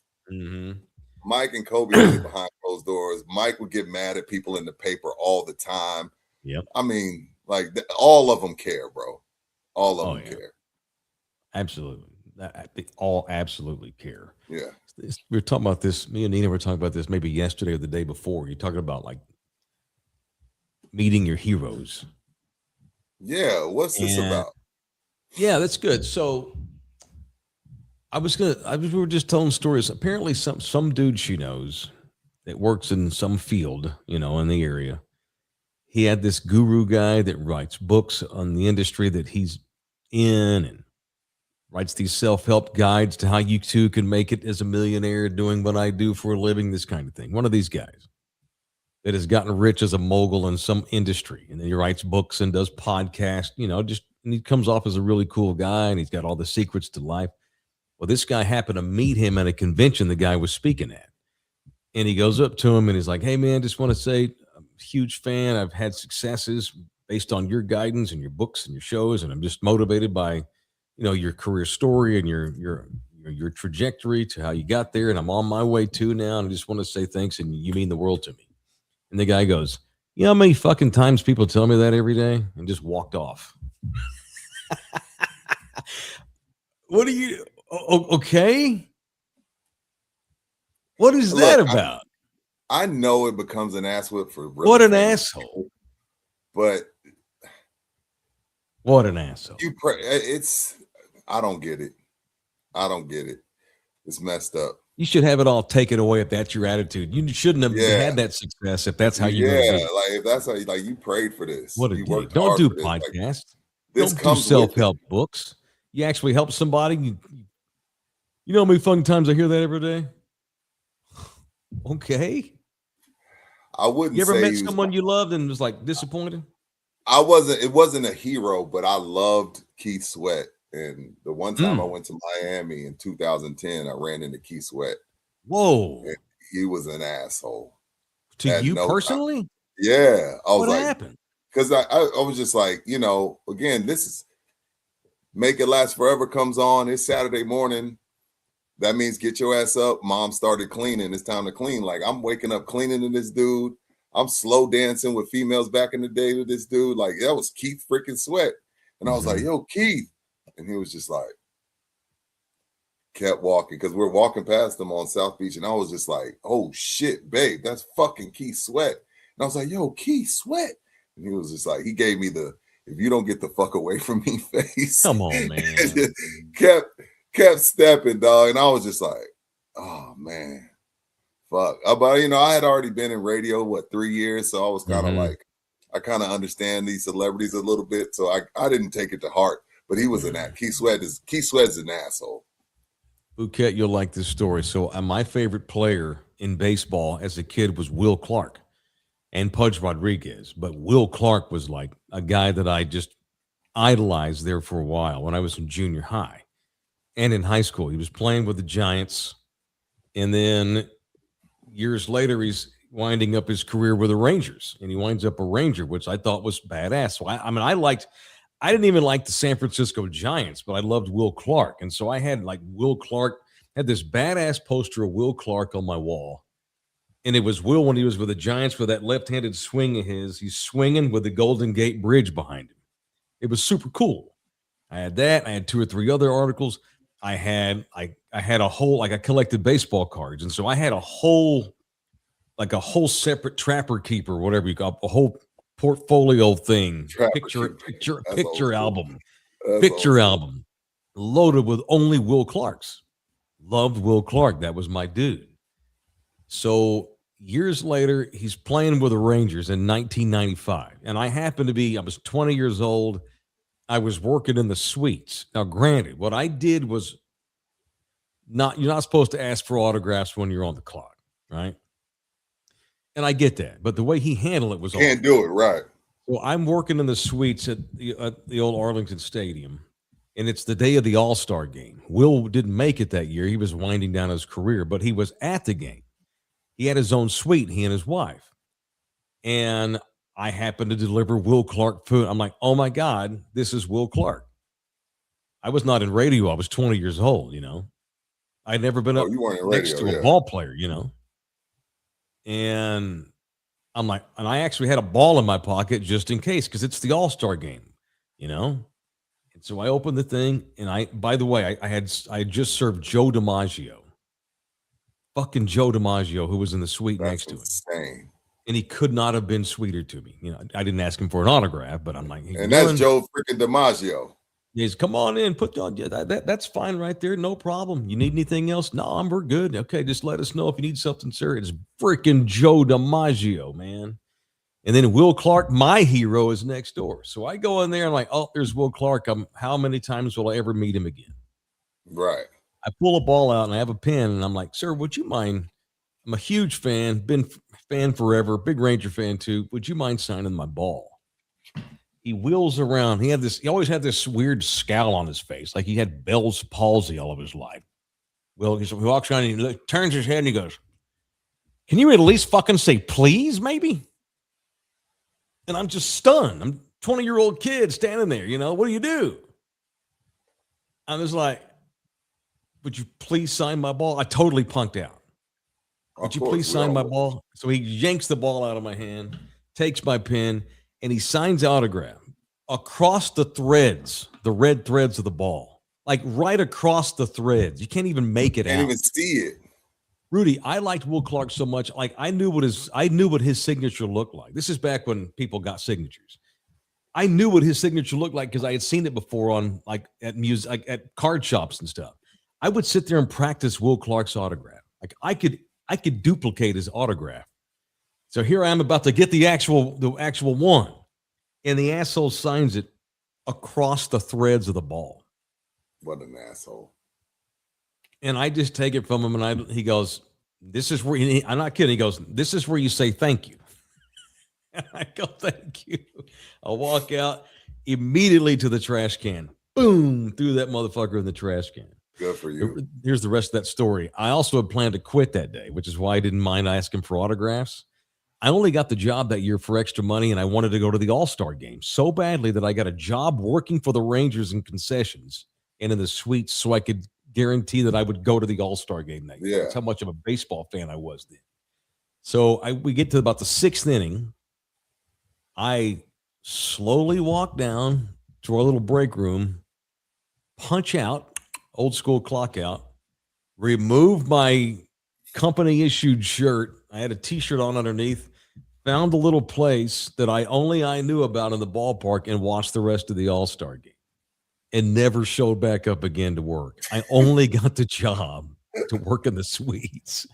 Mike and Kobe did behind closed doors. Mike would get mad at people in the paper all the time. Yep. I mean, like all of them care, bro. All of them care. Absolutely. They all absolutely care. Yeah. We were talking about this. Me and Nina were talking about this maybe yesterday or the day before. You're talking about like meeting your heroes. Yeah, what's this about? Yeah, that's good. So we were just telling stories. Apparently some dude she knows that works in some field, in the area. He had this guru guy that writes books on the industry that he's in and writes these self-help guides to how you too can make it as a millionaire doing what I do for a living, this kind of thing. One of these guys that has gotten rich as a mogul in some industry. And then he writes books and does podcasts, and he comes off as a really cool guy and he's got all the secrets to life. Well, this guy happened to meet him at a convention the guy was speaking at. And he goes up to him and he's like, hey man, just want to say I'm a huge fan. I've had successes based on your guidance and your books and your shows. And I'm just motivated by, your career story and your trajectory to how you got there. And I'm on my way too now. And I just want to say thanks. And you mean the world to me. And the guy goes, you know how many fucking times people tell me that every day? And just walked off. What are you, okay? What is that about? I know it becomes an ass whip for really what an asshole. But what an asshole. I don't get it. It's messed up. You should have it all taken away if that's your attitude. You shouldn't have had that success if that's how you like live. if that's how you prayed for this. What a you day. worked Don't hard do for this. podcasts. This Don't do comes self-help books. You actually help somebody. You know how many fun times I hear that every day? Okay. I wouldn't. You ever met someone you loved and was like disappointed? It wasn't a hero, but I loved Keith Sweat. And the one time I went to Miami in 2010, I ran into Keith Sweat. Whoa. And he was an asshole. To you personally? Yeah. I was what happened? Because I was just like, again, this is Make It Last Forever comes on. It's Saturday morning. That means get your ass up. Mom started cleaning. It's time to clean. Like, I'm waking up cleaning to this dude. I'm slow dancing with females back in the day to this dude. Like, that was Keith freaking Sweat. And I was like, yo, Keith. And he was just like, kept walking because we're walking past him on South Beach. And I was just like, oh shit, babe, that's fucking Keith Sweat. And I was like, yo, Keith Sweat. And he was just like, he gave me the, if you don't get the fuck away from me face. Come on, man. kept stepping, dog. And I was just like, oh man, fuck. But I had already been in radio, 3 years. So I was kind of like, I kind of understand these celebrities a little bit. So I didn't take it to heart. But he was an ass. Keith Sweat is an asshole. Bouquet, you'll like this story. So my favorite player in baseball as a kid was Will Clark and Pudge Rodriguez. But Will Clark was like a guy that I just idolized there for a while when I was in junior high and in high school. He was playing with the Giants. And then years later, he's winding up his career with the Rangers. And he winds up a Ranger, which I thought was badass. So I didn't even like the San Francisco Giants, but I loved Will Clark. And so I had Will Clark, had this badass poster of Will Clark on my wall. And it was Will when he was with the Giants with that left-handed swing of his. He's swinging with the Golden Gate Bridge behind him. It was super cool. I had that. I had 2 or 3 other articles. I had a whole, I collected baseball cards. And so I had a whole separate Trapper Keeper, whatever you call it, a whole portfolio thing, picture album, album loaded with only Will Clarks. Loved Will Clark. That was my dude. So years later, he's playing with the Rangers in 1995. And I was 20 years old. I was working in the suites. Now, granted, what I did was you're not supposed to ask for autographs when you're on the clock, right? And I get that, but the way he handled it was can't do it right. Well, I'm working in the suites at the old Arlington Stadium, and it's the day of the All-Star game. Will didn't make it that year; he was winding down his career, but he was at the game. He had his own suite, he and his wife, and I happened to deliver Will Clark food. I'm like, oh my God, this is Will Clark. I was not in radio; I was 20 years old. I'd never been up next to a ball player. And I'm like, and I actually had a ball in my pocket just in case, because it's the All-Star game, And so I opened the thing, and by the way, I had just served Joe DiMaggio. Fucking Joe DiMaggio, who was in the suite next to it. And he could not have been sweeter to me. I didn't ask him for an autograph, but I'm like, and that's Joe freaking DiMaggio. He's, come on in, that's fine right there, no problem. You need anything else? No, we're good. Okay, just let us know if you need something, sir. It's freaking Joe DiMaggio, man. And then Will Clark, my hero, is next door. So I go in there and there's Will Clark. How many times will I ever meet him again? Right. I pull a ball out and I have a pen, and I'm like, sir, would you mind? I'm a huge fan, been fan forever, big Ranger fan too. Would you mind signing my ball? He wheels around. He always had this weird scowl on his face, like he had Bell's palsy all of his life. Well, he walks around and he turns his head and he goes, can you at least fucking say please, maybe? And I'm just stunned. I'm a 20-year-old kid standing there, what do you do? I was like, would you please sign my ball? I totally punked out. Would you please sign my ball? So he yanks the ball out of my hand, takes my pen, and he signs autograph across the threads, the red threads of the ball, like right across the threads. You can't even make it out. Can't even see it. Rudy, I liked Will Clark so much. Like I knew what his signature looked like. This is back when people got signatures. I knew what his signature looked like because I had seen it before at card shops and stuff. I would sit there and practice Will Clark's autograph. Like I could duplicate his autograph. So here I am about to get the actual one, and the asshole signs it across the threads of the ball. What an asshole! And I just take it from him, and he goes, "This is where." I'm not kidding. He goes, "This is where you say thank you." And I go, "Thank you." I walk out immediately to the trash can. Boom! Threw that motherfucker in the trash can. Good for you. Here's the rest of that story. I also had planned to quit that day, which is why I didn't mind asking for autographs. I only got the job that year for extra money, and I wanted to go to the All-Star game so badly that I got a job working for the Rangers in concessions and in the suites so I could guarantee that I would go to the All-Star game that year. That's how much of a baseball fan I was then. So we get to about the 6th inning. I slowly walk down to our little break room, punch out, old school clock out, remove my company issued shirt. I had a t-shirt on underneath, found a little place that I knew about in the ballpark and watched the rest of the All-Star game and never showed back up again to work. I only got the job to work in the suites.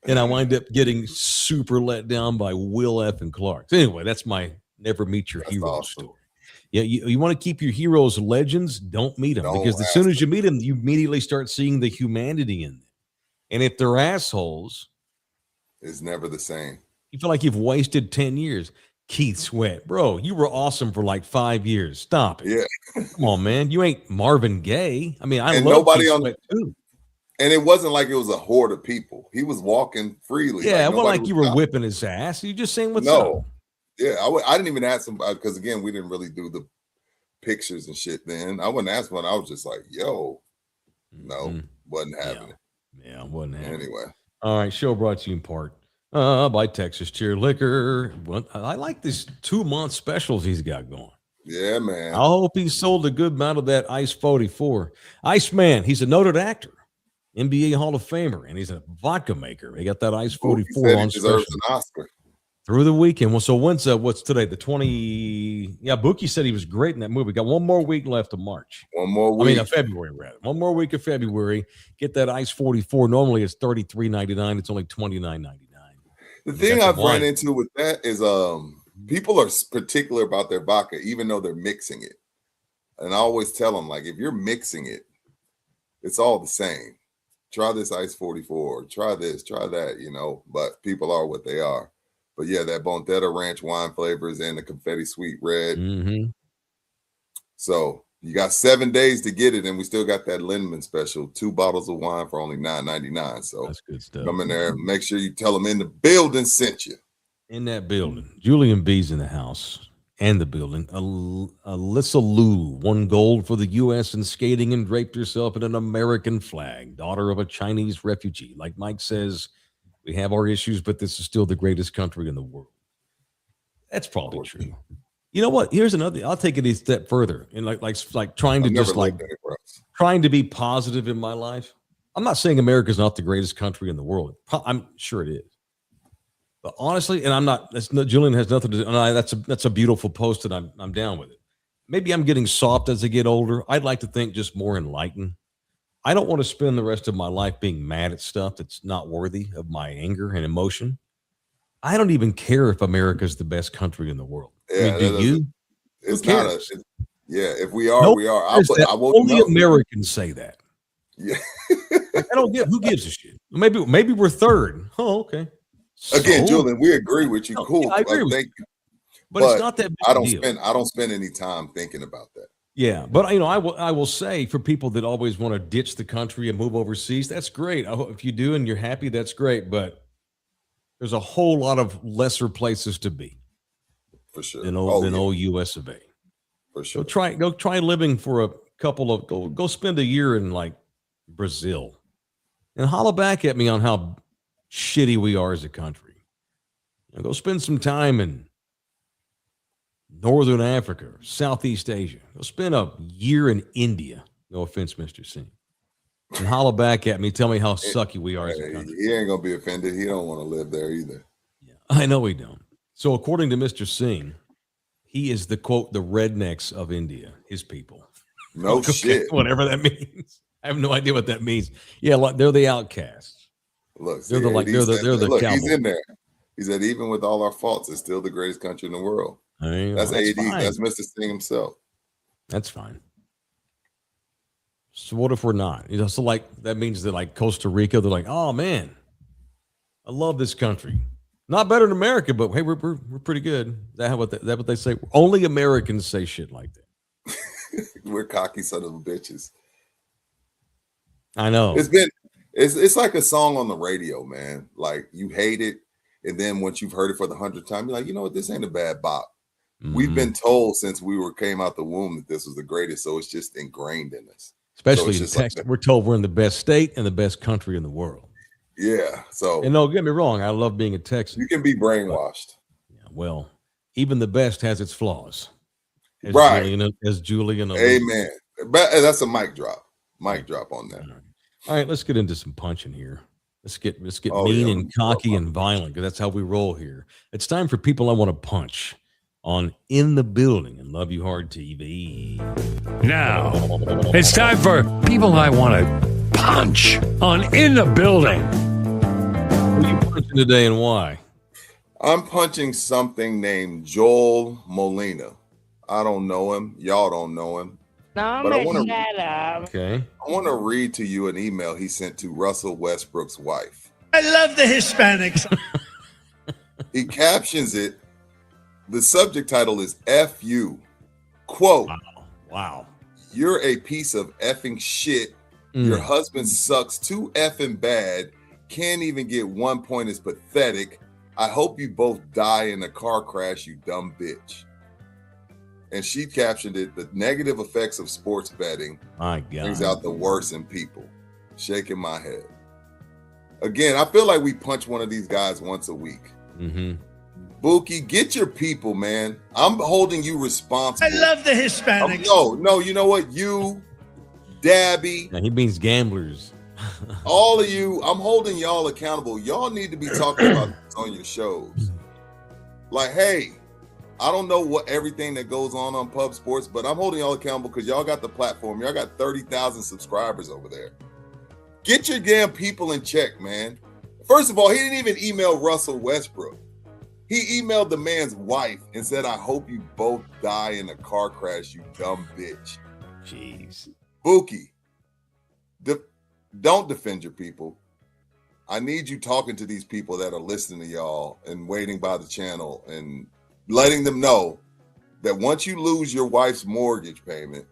And I wind up getting super let down by Will F. and Clark. So anyway, that's my never meet your hero story. Yeah, you want to keep your heroes legends, don't meet them. Because as soon as you meet them, you immediately start seeing the humanity in them. And if they're assholes, it's never the same. You feel like you've wasted 10 years. Keith Sweat, bro, you were awesome for like 5 years. Stop it. Yeah. Come on, man. You ain't Marvin Gaye. I mean, I love nobody Keith on Sweat too. And it wasn't like it was a horde of people. He was walking freely. Yeah, like you were whipping his ass. You just saying what's up. Yeah, I didn't even ask him because, again, we didn't really do the pictures and shit then. I wouldn't ask one. I was just like, yo, no, wasn't happening. Yeah, wasn't happening. Anyway. All right, show brought to you in part by Texas Cheer Liquor. I like this 2-month specials he's got going. Yeah, man. I hope he sold a good amount of that Ice 44. Iceman, he's a noted actor, NBA Hall of Famer, and he's a vodka maker. He got that Ice 44 on special. Deserves an Oscar. Through the weekend. Well, so what's today? The 20. Yeah, Buki said he was great in that movie. Got one more week left of March. One more week. February, rather. One more week of February. Get that Ice 44. Normally it's $33.99. It's only $29.99. The thing I've run into with that is people are particular about their vodka, even though they're mixing it. And I always tell them, like, if you're mixing it, it's all the same. Try this Ice 44. Try this. Try that, But people are what they are. But yeah, that Bontetta Ranch wine flavors and the Confetti Sweet Red. Mm-hmm. So you got 7 days to get it, and we still got that Lindemann special, 2 bottles of wine for only $9.99. So that's good stuff. Come in there, make sure you tell them in the building sent you. In that building, Julian B's in the house and the building. Alyssa Liu won gold for the U.S. in skating and draped herself in an American flag. Daughter of a Chinese refugee, like Mike says. We have our issues, but this is still the greatest country in the world. That's probably true. You know what? Here's another. I'll take it a step further, and like trying to trying to be positive in my life. I'm not saying America's not the greatest country in the world. I'm sure it is, but honestly, and I'm not. Julian has nothing to do. That's a beautiful post, and I'm down with it. Maybe I'm getting soft as I get older. I'd like to think just more enlightened. I don't want to spend the rest of my life being mad at stuff that's not worthy of my anger and emotion. I don't even care if America's the best country in the world. Yeah, I mean, do you? It's not if we are, we are. Only Americans say that. Yeah. I don't get who gives a shit. Maybe we're third. Oh, okay. Again, Julian, we agree with you. Cool. Yeah, I agree with you. But it's not that big I don't spend any time thinking about that. Yeah, but I will say for people that always want to ditch the country and move overseas, that's great. I hope if you do and you're happy, that's great. But there's a whole lot of lesser places to be, for sure, than old US of A. For sure. Go try living for a couple of go spend a year in like Brazil, and holler back at me on how shitty we are as a country. Go spend some time in Northern Africa, Southeast Asia. Go spend a year in India. No offense, Mr. Singh. And holler back at me. Tell me how sucky we are as a country. He ain't going to be offended. He don't want to live there either. Yeah, I know he don't. So according to Mr. Singh, he is the, quote, the rednecks of India, his people. No shit. Whatever that means. I have no idea what that means. Yeah, they're the outcasts. Look, They're the look, Cowboys. he's in there. He said, even with all our faults, it's still the greatest country in the world. That's AD. Fine. That's Mr. Sting himself. That's fine. So what if we're not? So like that means that like Costa Rica, they're like, oh man, I love this country. Not better than America, but hey, we're pretty good. Is that what they say? Only Americans say shit like that. We're cocky son of bitches. I know. It's like a song on the radio, man. Like you hate it, and then once you've heard it for the 100th time, you're like, you know what? This ain't a bad bop. Mm-hmm. We've been told since came out the womb that this was the greatest, so it's just ingrained in us. Especially in Texas, we're told we're in the best state and the best country in the world. Yeah. So, and don't get me wrong, I love being a Texan. You can be brainwashed. Well, even the best has its flaws. Right. Julian. Amen. But that's a mic drop. Mic drop on that. All right, let's get into some punching here. Let's get mean and cocky and violent, because that's how we roll here. It's time for people I want to punch on In the Building and Love You Hard TV. Now, it's time for people I want to punch on In the Building. Who are you punching today and why? I'm punching something named Joel Molina. I don't know him. Y'all don't know him. No, but I want to read to you an email he sent to Russell Westbrook's wife. I love the Hispanics. He captions it. The subject title is F you. Quote. Wow. You're a piece of effing shit. Your husband sucks too effing bad. Can't even get 1 point. Is pathetic. I hope you both die in a car crash, you dumb bitch. And she captioned it, the negative effects of sports betting brings out the worst in people. Shaking my head. Again, I feel like we punch one of these guys once a week. Mm-hmm. Buki, get your people, man. I'm holding you responsible. I love the Hispanics. No, you know what? You, Dabby. He means gamblers. All of you, I'm holding y'all accountable. Y'all need to be talking about this on your shows. Like, hey, I don't know what everything that goes on Pub Sports, but I'm holding y'all accountable because y'all got the platform. Y'all got 30,000 subscribers over there. Get your damn people in check, man. First of all, he didn't even email Russell Westbrook. He emailed the man's wife and said, I hope you both die in a car crash, you dumb bitch. Jeez. Buki, don't defend your people. I need you talking to these people that are listening to y'all and waiting by the channel and letting them know that once you lose your wife's mortgage payment,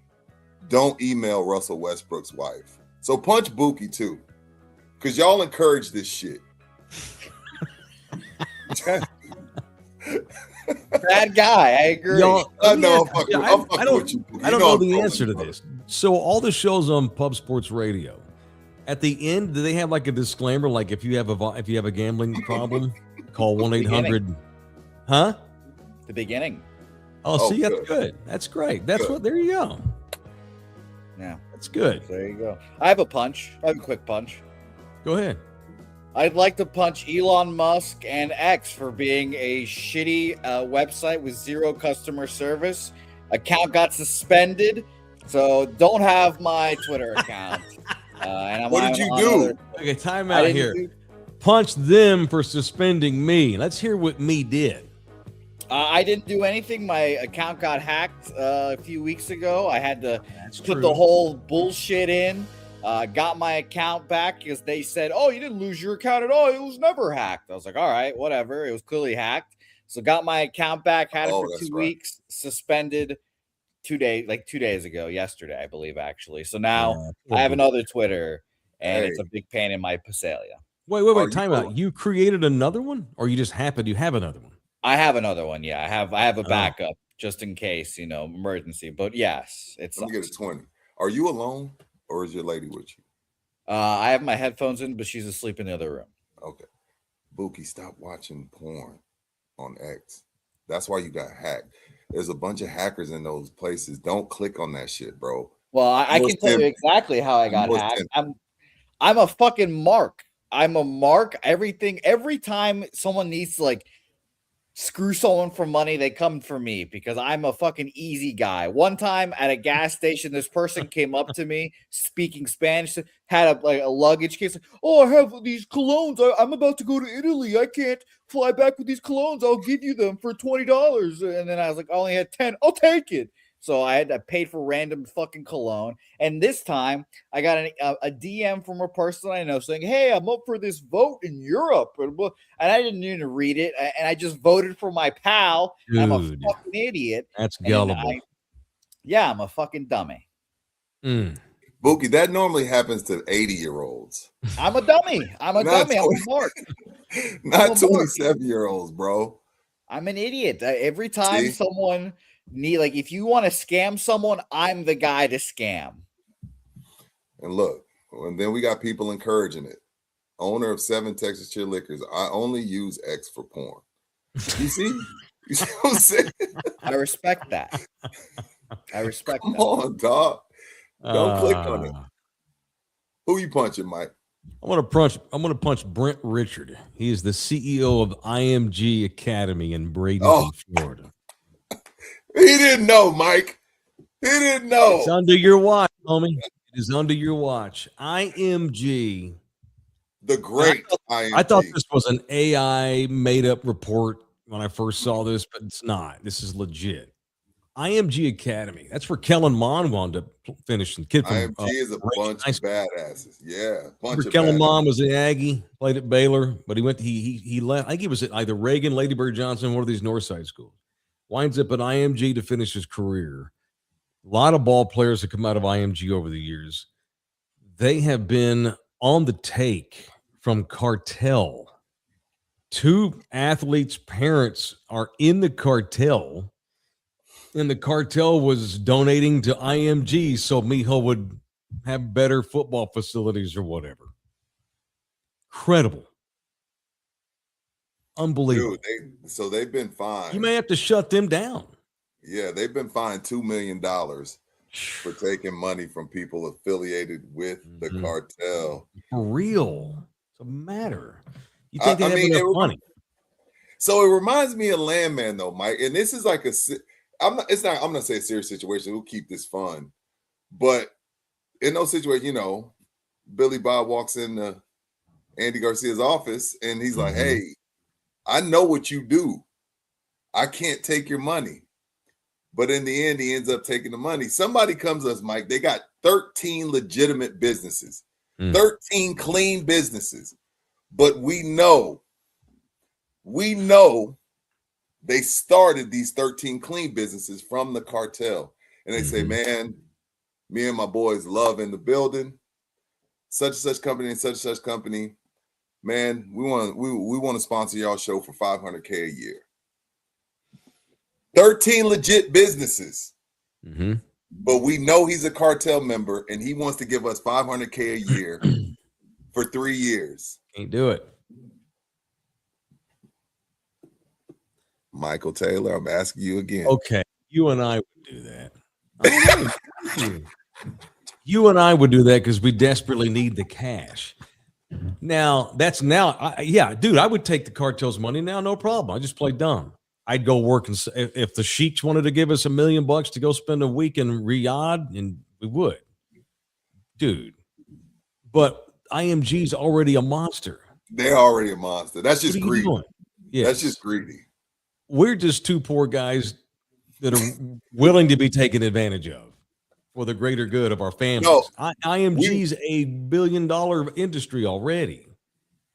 don't email Russell Westbrook's wife. So punch Buki too, because y'all encourage this shit. Bad guy, I agree. I know. I don't know the answer to this. So all the shows on Pub Sports Radio, at the end, do they have like a disclaimer, like if you have a gambling problem, call 1-800? Huh? The beginning. Oh, see, that's good. That's great. That's what. There you go. Yeah, that's good. There you go. I have a punch. I have a quick punch. Go ahead. I'd like to punch Elon Musk and X for being a shitty website with zero customer service. Account got suspended, so don't have my Twitter account. What did you do? Okay, time out here. Punch them for suspending me. Let's hear what me did. I didn't do anything. My account got hacked a few weeks ago. I had to put the whole bullshit in. Got my account back because they said, oh, you didn't lose your account at all. It was never hacked. I was like, all right, whatever. It was clearly hacked. So got my account back, had it for 2 weeks, suspended 2 days ago, yesterday, I believe, actually. So now I have another Twitter, and it's a big pain in my Pasalia. Wait, time out. You created another one, or you just happen to have another one? I have another one, yeah. I have a backup just in case, emergency. But yes, it's. Let me get a 20. Are you alone? Or is your lady with you? I have my headphones in, but she's asleep in the other room. Okay. Buki, stop watching porn on X. That's why you got hacked. There's a bunch of hackers in those places. Don't click on that shit, bro. Well, I can tell you exactly how I got hacked. I'm a fucking mark. I'm a mark. Every time someone needs to screw someone for money, they come for me because I'm a fucking easy guy. One time at a gas station, this person came up to me speaking Spanish, had a luggage case. Oh, I have these colognes. I'm about to go to Italy. I can't fly back with these colognes. I'll give you them for $20. And then I was like, I only had 10. I'll take it. So I paid for random fucking cologne. And this time I got a DM from a person I know saying, hey, I'm up for this vote in Europe. And I didn't even read it. And I just voted for my pal. Dude, I'm a fucking idiot. That's gullible. I'm a fucking dummy. Bookie, that normally happens to 80-year-olds. I'm a dummy. I'm a dummy. I'm a mark. Not 27-year-olds, bro. I'm an idiot. Every time someone if you want to scam someone, I'm the guy to scam. And look, and then we got people encouraging it. Owner of 7 Texas Cheer Liquors. I only use X for porn. You see? You see what I'm saying? I respect that. Come on, dog. Don't click on it. Who you punching, Mike? I'm gonna punch Brent Richard. He is the CEO of IMG Academy in Bradenton, Florida. He didn't know, Mike. He didn't know. It's under your watch, homie. It is under your watch. IMG. The great IMG. I thought this was an AI made-up report when I first saw this, but it's not. This is legit. IMG Academy. That's where Kellen Mond wound up finishing. Kid from IMG is a bunch of badasses. Yeah, bunch of Kellen Mond was an Aggie, played at Baylor, but he went. He left. I think he was at either Reagan, Lady Bird Johnson, one of these Northside schools. Winds up at IMG to finish his career. A lot of ball players have come out of IMG over the years. They have been on the take from Cartel. 2 athletes' parents are in the cartel, and the cartel was donating to IMG so Mijo would have better football facilities or whatever. Incredible. Unbelievable. Dude, so they've been fined. You may have to shut them down. Yeah, they've been fined $2 million for taking money from people affiliated with the cartel. For real. It's a matter. You think they have enough money? So it reminds me of Landman, though, Mike. And this is like I'm gonna say a serious situation. We'll keep this fun. But in those situations, Billy Bob walks into Andy Garcia's office and he's like, hey, I know what you do. I can't take your money. But in the end, he ends up taking the money. Somebody comes to us, Mike. They got 13 legitimate businesses, 13 clean businesses. But we know they started these 13 clean businesses from the cartel. And they say, man, me and my boys love in the building, such and such company and such company. Man, we want to sponsor y'all show for $500K a year. 13 legit businesses. But we know he's a cartel member and he wants to give us $500K a year for 3 years. Can't do it. Michael Taylor, I'm asking you again. Okay, you and I would do that. You and I would do that because we desperately need the cash. Now, dude, I would take the cartel's money now, no problem. I just play dumb. I'd go work, and if the Sheiks wanted to give us $1 million to go spend a week in Riyadh, and we would, dude. But IMG's already a monster. They're already a monster. That's just greedy. Yes. That's just greedy. We're just 2 poor guys that are willing to be taken advantage of for the greater good of our families. No, IMG's a $1 billion industry already.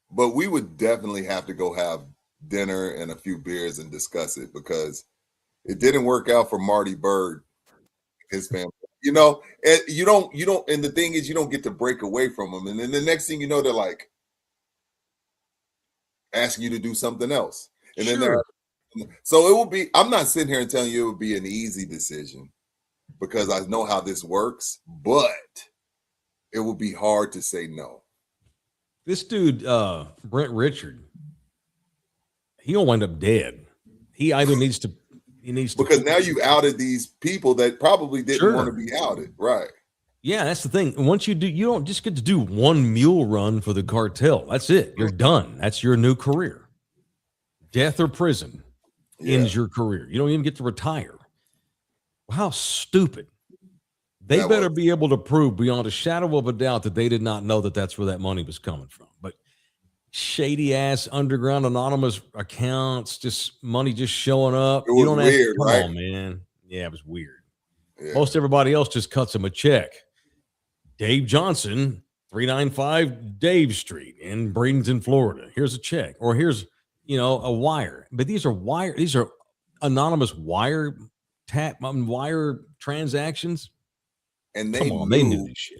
But we would definitely have to go have dinner and a few beers and discuss it because it didn't work out for Marty Bird, his family. And you don't, and the thing is, you don't get to break away from them. And then the next thing you know, they're like asking you to do something else. And then so it will be, I'm not sitting here and telling you it would be an easy decision because I know how this works, but it will be hard to say no. This dude, Brent Richard, he'll wind up dead. He either needs to because now you outed these people that probably didn't want to be outed, right? Yeah, that's the thing. Once you do, you don't just get to do one mule run for the cartel. That's it. You're done. That's your new career. Death or prison. ends your career. You don't even get to retire. How stupid. They better be able to prove beyond a shadow of a doubt that they did not know that that's where that money was coming from. But shady ass underground anonymous accounts, just money just showing up. It was weird, come right? on, man. Yeah, it was weird. Yeah. Most everybody else just cuts him a check. Dave Johnson, 395 Dave Street in Bradenton, Florida. Here's a check, or here's a wire. But these are anonymous wire transactions. And they knew this shit.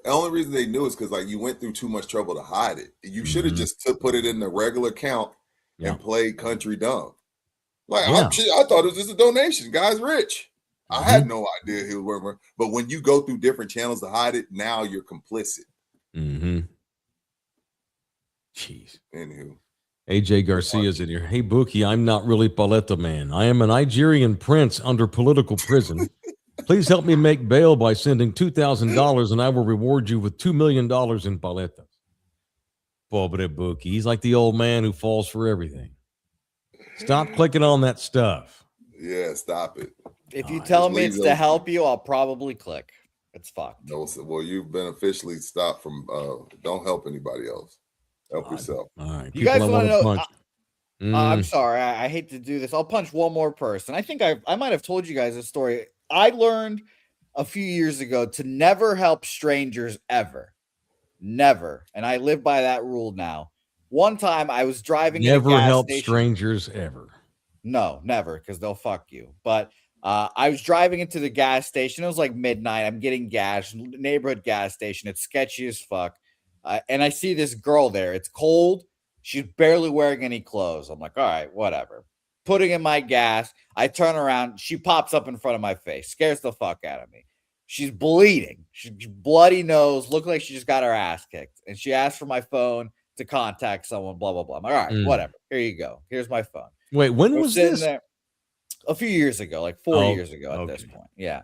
The only reason they knew is because you went through too much trouble to hide it. You should have just put it in the regular account and played country dumb. I thought it was just a donation. Guy's rich. I had no idea he was working. But when you go through different channels to hide it, now you're complicit. Jeez. Anywho. AJ Garcia's in here. Hey, Bookie, I'm not really Paletta Man. I am a Nigerian prince under political prison. Please help me make bail by sending $2,000 and I will reward you with $2 million in paletas. Pobre Bookie. He's like the old man who falls for everything. Stop clicking on that stuff. Yeah, stop it. If you tell me it's to help you, I'll probably click. It's fucked. No, well, you've been officially stopped from don't help anybody else. Help yourself. All right. You guys want to know? I'm sorry. I hate to do this. I'll punch one more person. I think I might have told you guys this story. I learned a few years ago to never help strangers ever. Never. And I live by that rule now. One time I was driving. Never help strangers ever. No, never, because they'll fuck you. But I was driving into the gas station. It was like midnight. I'm getting gas, neighborhood gas station. It's sketchy as fuck. And I see this girl there. It's cold. She's barely wearing any clothes. I'm like, all right, whatever. Putting in my gas. I turn around. She pops up in front of my face. Scares the fuck out of me. She's bleeding. She's bloody nose. Looked like she just got her ass kicked. And she asked for my phone to contact someone, blah, blah, blah. I'm like, all right, whatever. Here you go. Here's my phone. Wait, when was this? There a few years ago, like 4 years ago at this point. Yeah.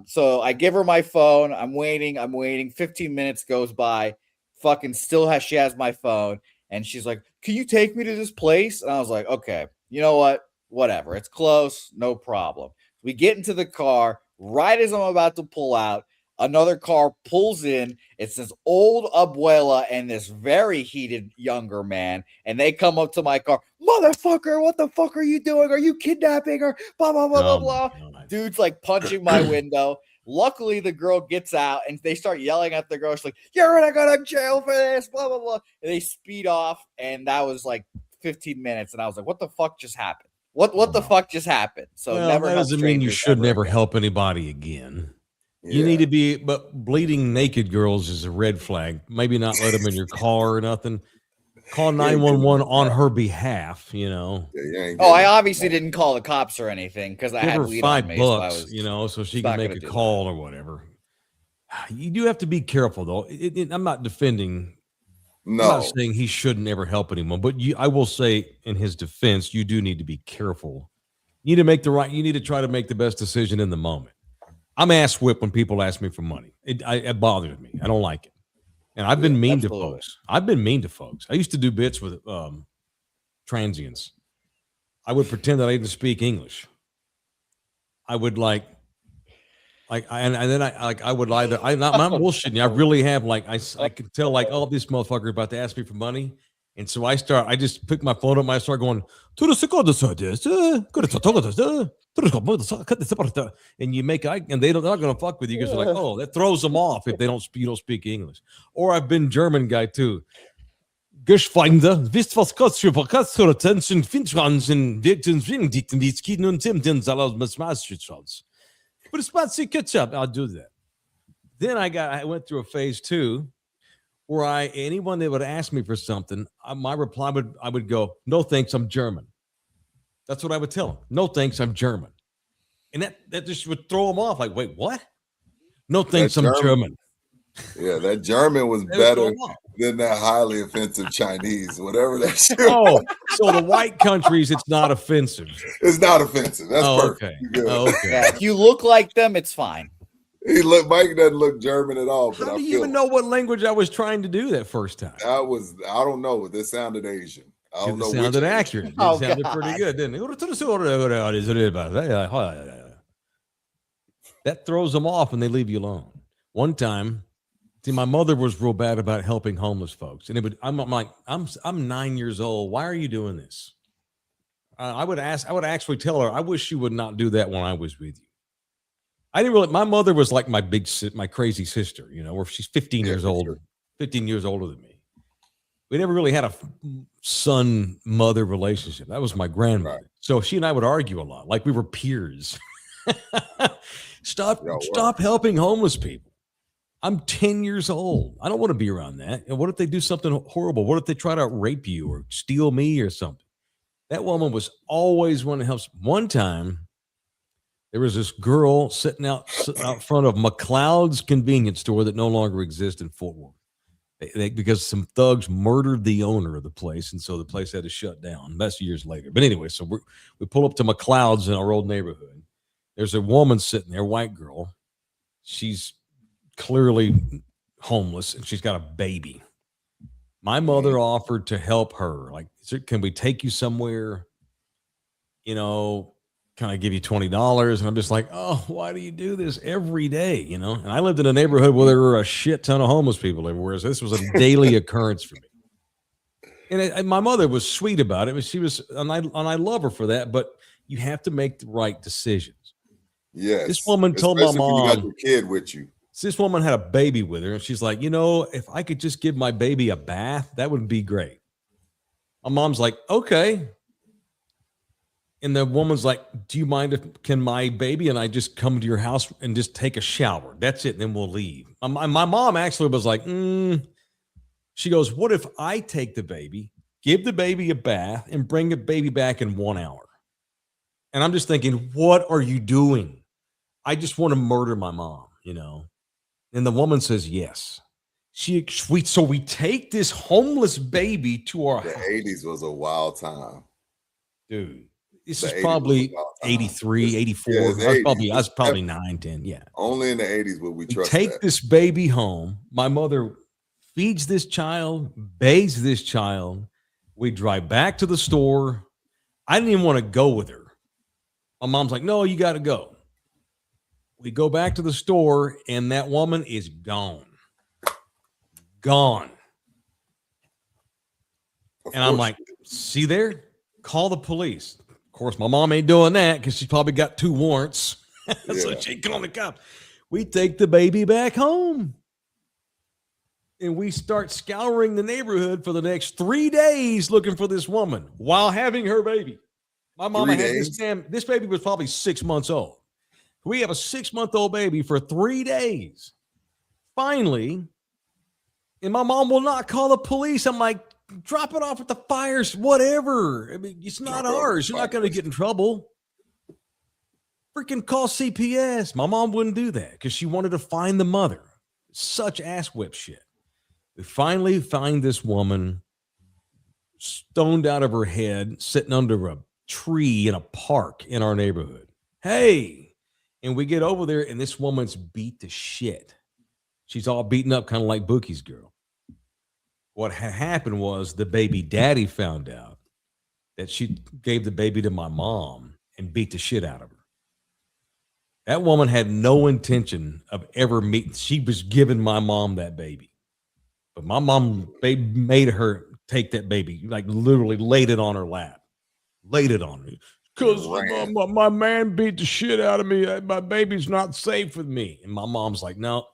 So I give her my phone. I'm waiting. 15 minutes goes by. Fucking she has my phone. And she's like, can you take me to this place? And I was like, okay, you know what? Whatever. It's close. No problem. We get into the car. Right as I'm about to pull out, another car pulls in. It's this old abuela and this very heated younger man. And they come up to my car. Motherfucker, what the fuck are you doing? Are you kidnapping her? Blah, blah, blah, blah, blah. Dude's like punching my window. Luckily, the girl gets out and they start yelling at the girl. She's like, you're gonna go to jail for this, blah, blah, blah. And they speed off. And that was like 15 minutes. And I was like, what the fuck just happened? What the fuck just happened? So never. That doesn't mean you should never help anybody again. Yeah. You need to be, but bleeding naked girls is a red flag. Maybe not let them in your car or nothing. Call 911 on her behalf, Yeah, I obviously didn't call the cops or anything because I had her $5, so she can make a call or whatever. You do have to be careful, though. I'm not defending. No, I'm not saying he shouldn't ever help anyone, but I will say, in his defense, you do need to be careful. You need to you need to try to make the best decision in the moment. I'm ass whipped when people ask me for money. It bothers me. I don't like it. And I've been mean to folks. I used to do bits with transients. I would pretend that I didn't speak English. I would and then I would lie there. I'm not bullshitting you. I really have I could tell oh, this motherfucker is about to ask me for money. And so I just pick my phone up and I start going, and you make and they're not going to fuck with you because they're like, oh, that throws them off if you don't speak English. Or I've been German guy too. Geschweinde, wisst was kostet attention Finchransen Dicten die Skiden und Timtin Salat Masmaschitz. But it's about to catch up. I'll do that. Then I went through a phase 2 where anyone that would ask me for something, my reply I would go, no thanks, I'm German. That's what I would tell them. No thanks, I'm German. And that just would throw them off. Like, wait, what? No thanks, I'm German. Yeah, that German was better than that highly offensive Chinese, whatever that shit. Oh, so the white countries, it's not offensive. It's not offensive. That's perfect. Okay. Okay. Yeah, if you look like them, it's fine. Mike doesn't look German at all. How do you even know what language I was trying to do that first time? I don't know. This sounded Asian. I don't know It which sounded age. accurate. It Oh, sounded pretty God. good, didn't it? That throws them off and they leave you alone. One time, see, my mother was real bad about helping homeless folks, and I'm like, I'm 9 years old. Why are you doing this? I would actually tell her, I wish you would not do that when I was with you. I didn't really. My mother was like my crazy sister, where she's 15 years for old, sure. 15 years older than me. We never really had a son-mother relationship. That was my grandmother. Right. So she and I would argue a lot, like we were peers. Stop helping homeless people. I'm 10 years old. I don't want to be around that. And what if they do something horrible? What if they try to rape you or steal me or something? That woman was always wanting to help. One time, there was this girl sitting out front of McLeod's convenience store that no longer exists in Fort Worth. Because some thugs murdered the owner of the place, and so the place had to shut down. That's years later. But anyway, so we pull up to McLeod's in our old neighborhood. There's a woman sitting there, white girl. She's clearly homeless, and she's got a baby. My mother offered to help her. Like, can we take you somewhere? Can I give you $20? And I'm just like, oh, why do you do this every day? And I lived in a neighborhood where there were a shit ton of homeless people everywhere. So this was a daily occurrence for me. And my mother was sweet about it. But she was, and I love her for that. But you have to make the right decisions. Yes. This woman told my mom, you got your kid with you. This woman had a baby with her, and she's like, if I could just give my baby a bath, that would be great. My mom's like, okay. And the woman's like, do you mind can my baby and I just come to your house and just take a shower? That's it. And then we'll leave. My mom actually was like, She goes, what if I take the baby, give the baby a bath, and bring the baby back in 1 hour? And I'm just thinking, what are you doing? I just want to murder my mom, And the woman says, yes. So we take this homeless baby to our house. The 80s was a wild time. Dude. This is probably 83, 84. I was probably 9, 10. Yeah. Only in the 80s would we trust Take that. this baby home. My mother feeds this child, bathes this child. We drive back to the store. I didn't even want to go with her. My mom's like, no, you got to go. We go back to the store, and that woman is gone. Gone. And I'm like, see there? Call the police. Of course, my mom ain't doing that because she's probably got 2 warrants. So she ain't calling the cops. We take the baby back home. And we start scouring the neighborhood for the next 3 days looking for this woman while having her baby. My mama had this baby was probably 6 months old. We have a 6-month-old baby for 3 days. Finally, and my mom will not call the police. I'm like, drop it off at the fires, whatever. I mean, it's not ours. You're not going to get in trouble. Freaking call CPS. My mom wouldn't do that because she wanted to find the mother. Such ass whip shit. We finally find this woman stoned out of her head, sitting under a tree in a park in our neighborhood. Hey, and we get over there, and this woman's beat to shit. She's all beaten up, kind of like Bookie's girl. What had happened was the baby daddy found out that she gave the baby to my mom and beat the shit out of her. That woman had no intention of ever meeting. She was giving my mom that baby. But my mom made her take that baby, like literally laid it on her lap. Laid it on her. Because my man beat the shit out of me. My baby's not safe with me. And my mom's like, no,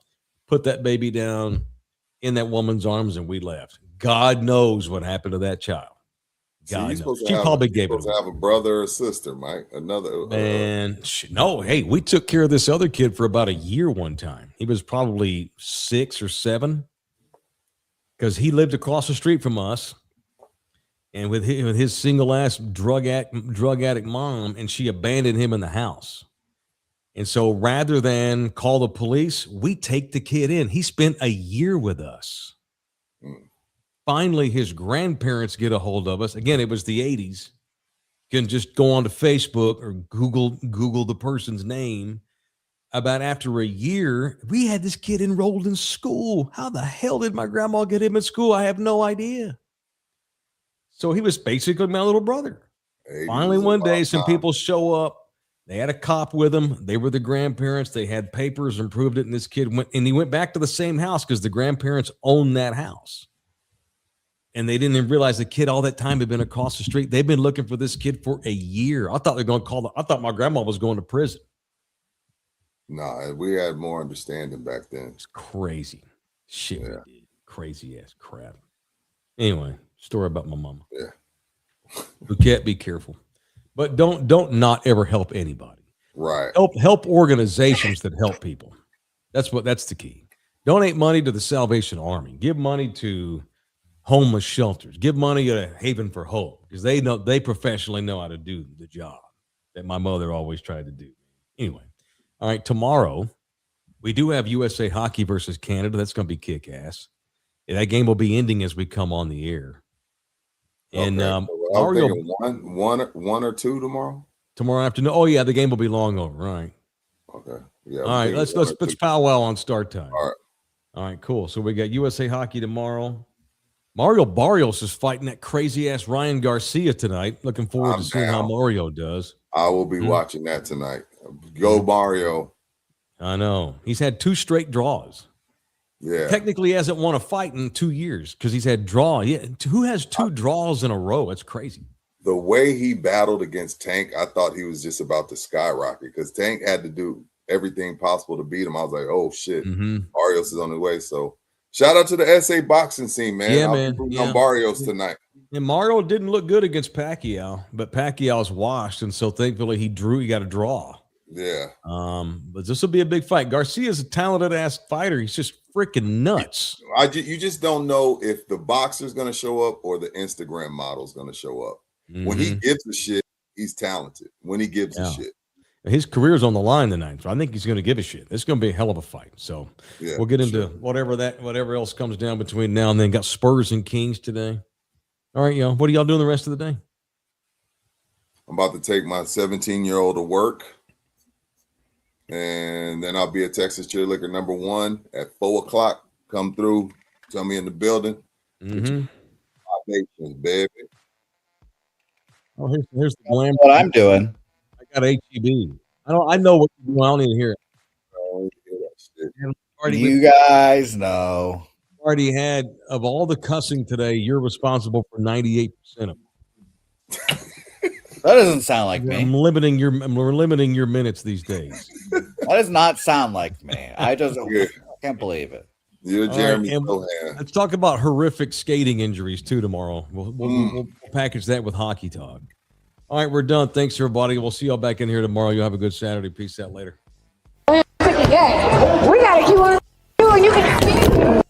put that baby down in that woman's arms, and we left. God knows what happened to that child. God knows. She probably gave it. To have a brother or sister, Mike. Another. No. Hey, we took care of this other kid for about a year one time. He was probably 6 or 7 because he lived across the street from us, and with his single ass drug addict mom, and she abandoned him in the house. And so rather than call the police, we take the kid in. He spent a year with us. Finally, his grandparents get a hold of us. Again, it was the 80s. You can just go on to Facebook or Google the person's name. About after a year, we had this kid enrolled in school. How the hell did my grandma get him in school? I have no idea. So he was basically my little brother. 80s Finally, was a one day, long some time. people show up. They had a cop with them. They were the grandparents. They had papers and proved it. And this kid went, and he went back to the same house because the grandparents owned that house. And they didn't even realize the kid all that time had been across the street. They've been looking for this kid for a year. I thought they're going to call. I thought my grandma was going to prison. Nah, we had more understanding back then. It's crazy shit. Yeah. Crazy ass crap. Anyway, story about my mama. Yeah. Bouquet, be careful, but don't not ever help anybody. Right. Help organizations that help people. That's the key. Donate money to the Salvation Army. Give money to homeless shelters. Give money to Haven for Hope because they professionally know how to do the job that my mother always tried to do. Anyway, all right. Tomorrow we do have USA Hockey versus Canada. That's going to be kick ass. That game will be ending as we come on the air. And okay. Mario, one or two tomorrow afternoon. Oh yeah, the game will be long over. Right. Okay. Yeah. All right. Let's powwow on start time. All right. All right. Cool. So we got USA Hockey tomorrow. Mario Barrios is fighting that crazy ass Ryan Garcia tonight. Looking forward to seeing how Mario does. I will be watching that tonight. Go Mario. I know he's had 2 straight draws. Yeah. Technically, he hasn't won a fight in 2 years because he's had draw. Yeah. Who has 2 draws in a row? That's crazy. The way he battled against Tank, I thought he was just about to skyrocket because Tank had to do everything possible to beat him. I was like, oh shit, Barrios is on his way. So shout out to the SA boxing scene, man. Yeah, I'll man. be on Barrios tonight. And Mario didn't look good against Pacquiao, but Pacquiao's washed, and so thankfully he got a draw. Yeah. But this will be a big fight. Garcia's a talented ass fighter. He's just freaking nuts. You just don't know if the boxer's going to show up or the Instagram model's going to show up. When he gives a shit, he's talented. When he gives a shit. His career's on the line tonight, so I think he's going to give a shit. It's going to be a hell of a fight. So we'll get into whatever else comes down between now and then. Got Spurs and Kings today. All right, y'all. What are y'all doing the rest of the day? I'm about to take my 17-year-old to work. And then I'll be at Texas Cheerleader number 1 at 4:00. Come through. Tell me in the building. Mm-hmm. Baby. Oh, here's the glam. What I'm doing. I got HEB. I know what you're doing. I don't need to hear it. I don't hear that shit. You guys know. Already had, of all the cussing today, you're responsible for 98% of it. That doesn't sound like me. We're limiting your minutes these days. That does not sound like me. I can't believe it. You're Jeremy. Let's talk about horrific skating injuries too tomorrow. We'll package that with hockey talk. All right, we're done. Thanks, everybody. We'll see y'all back in here tomorrow. You'll have a good Saturday. Peace out later. We gotta keep on doing. You can.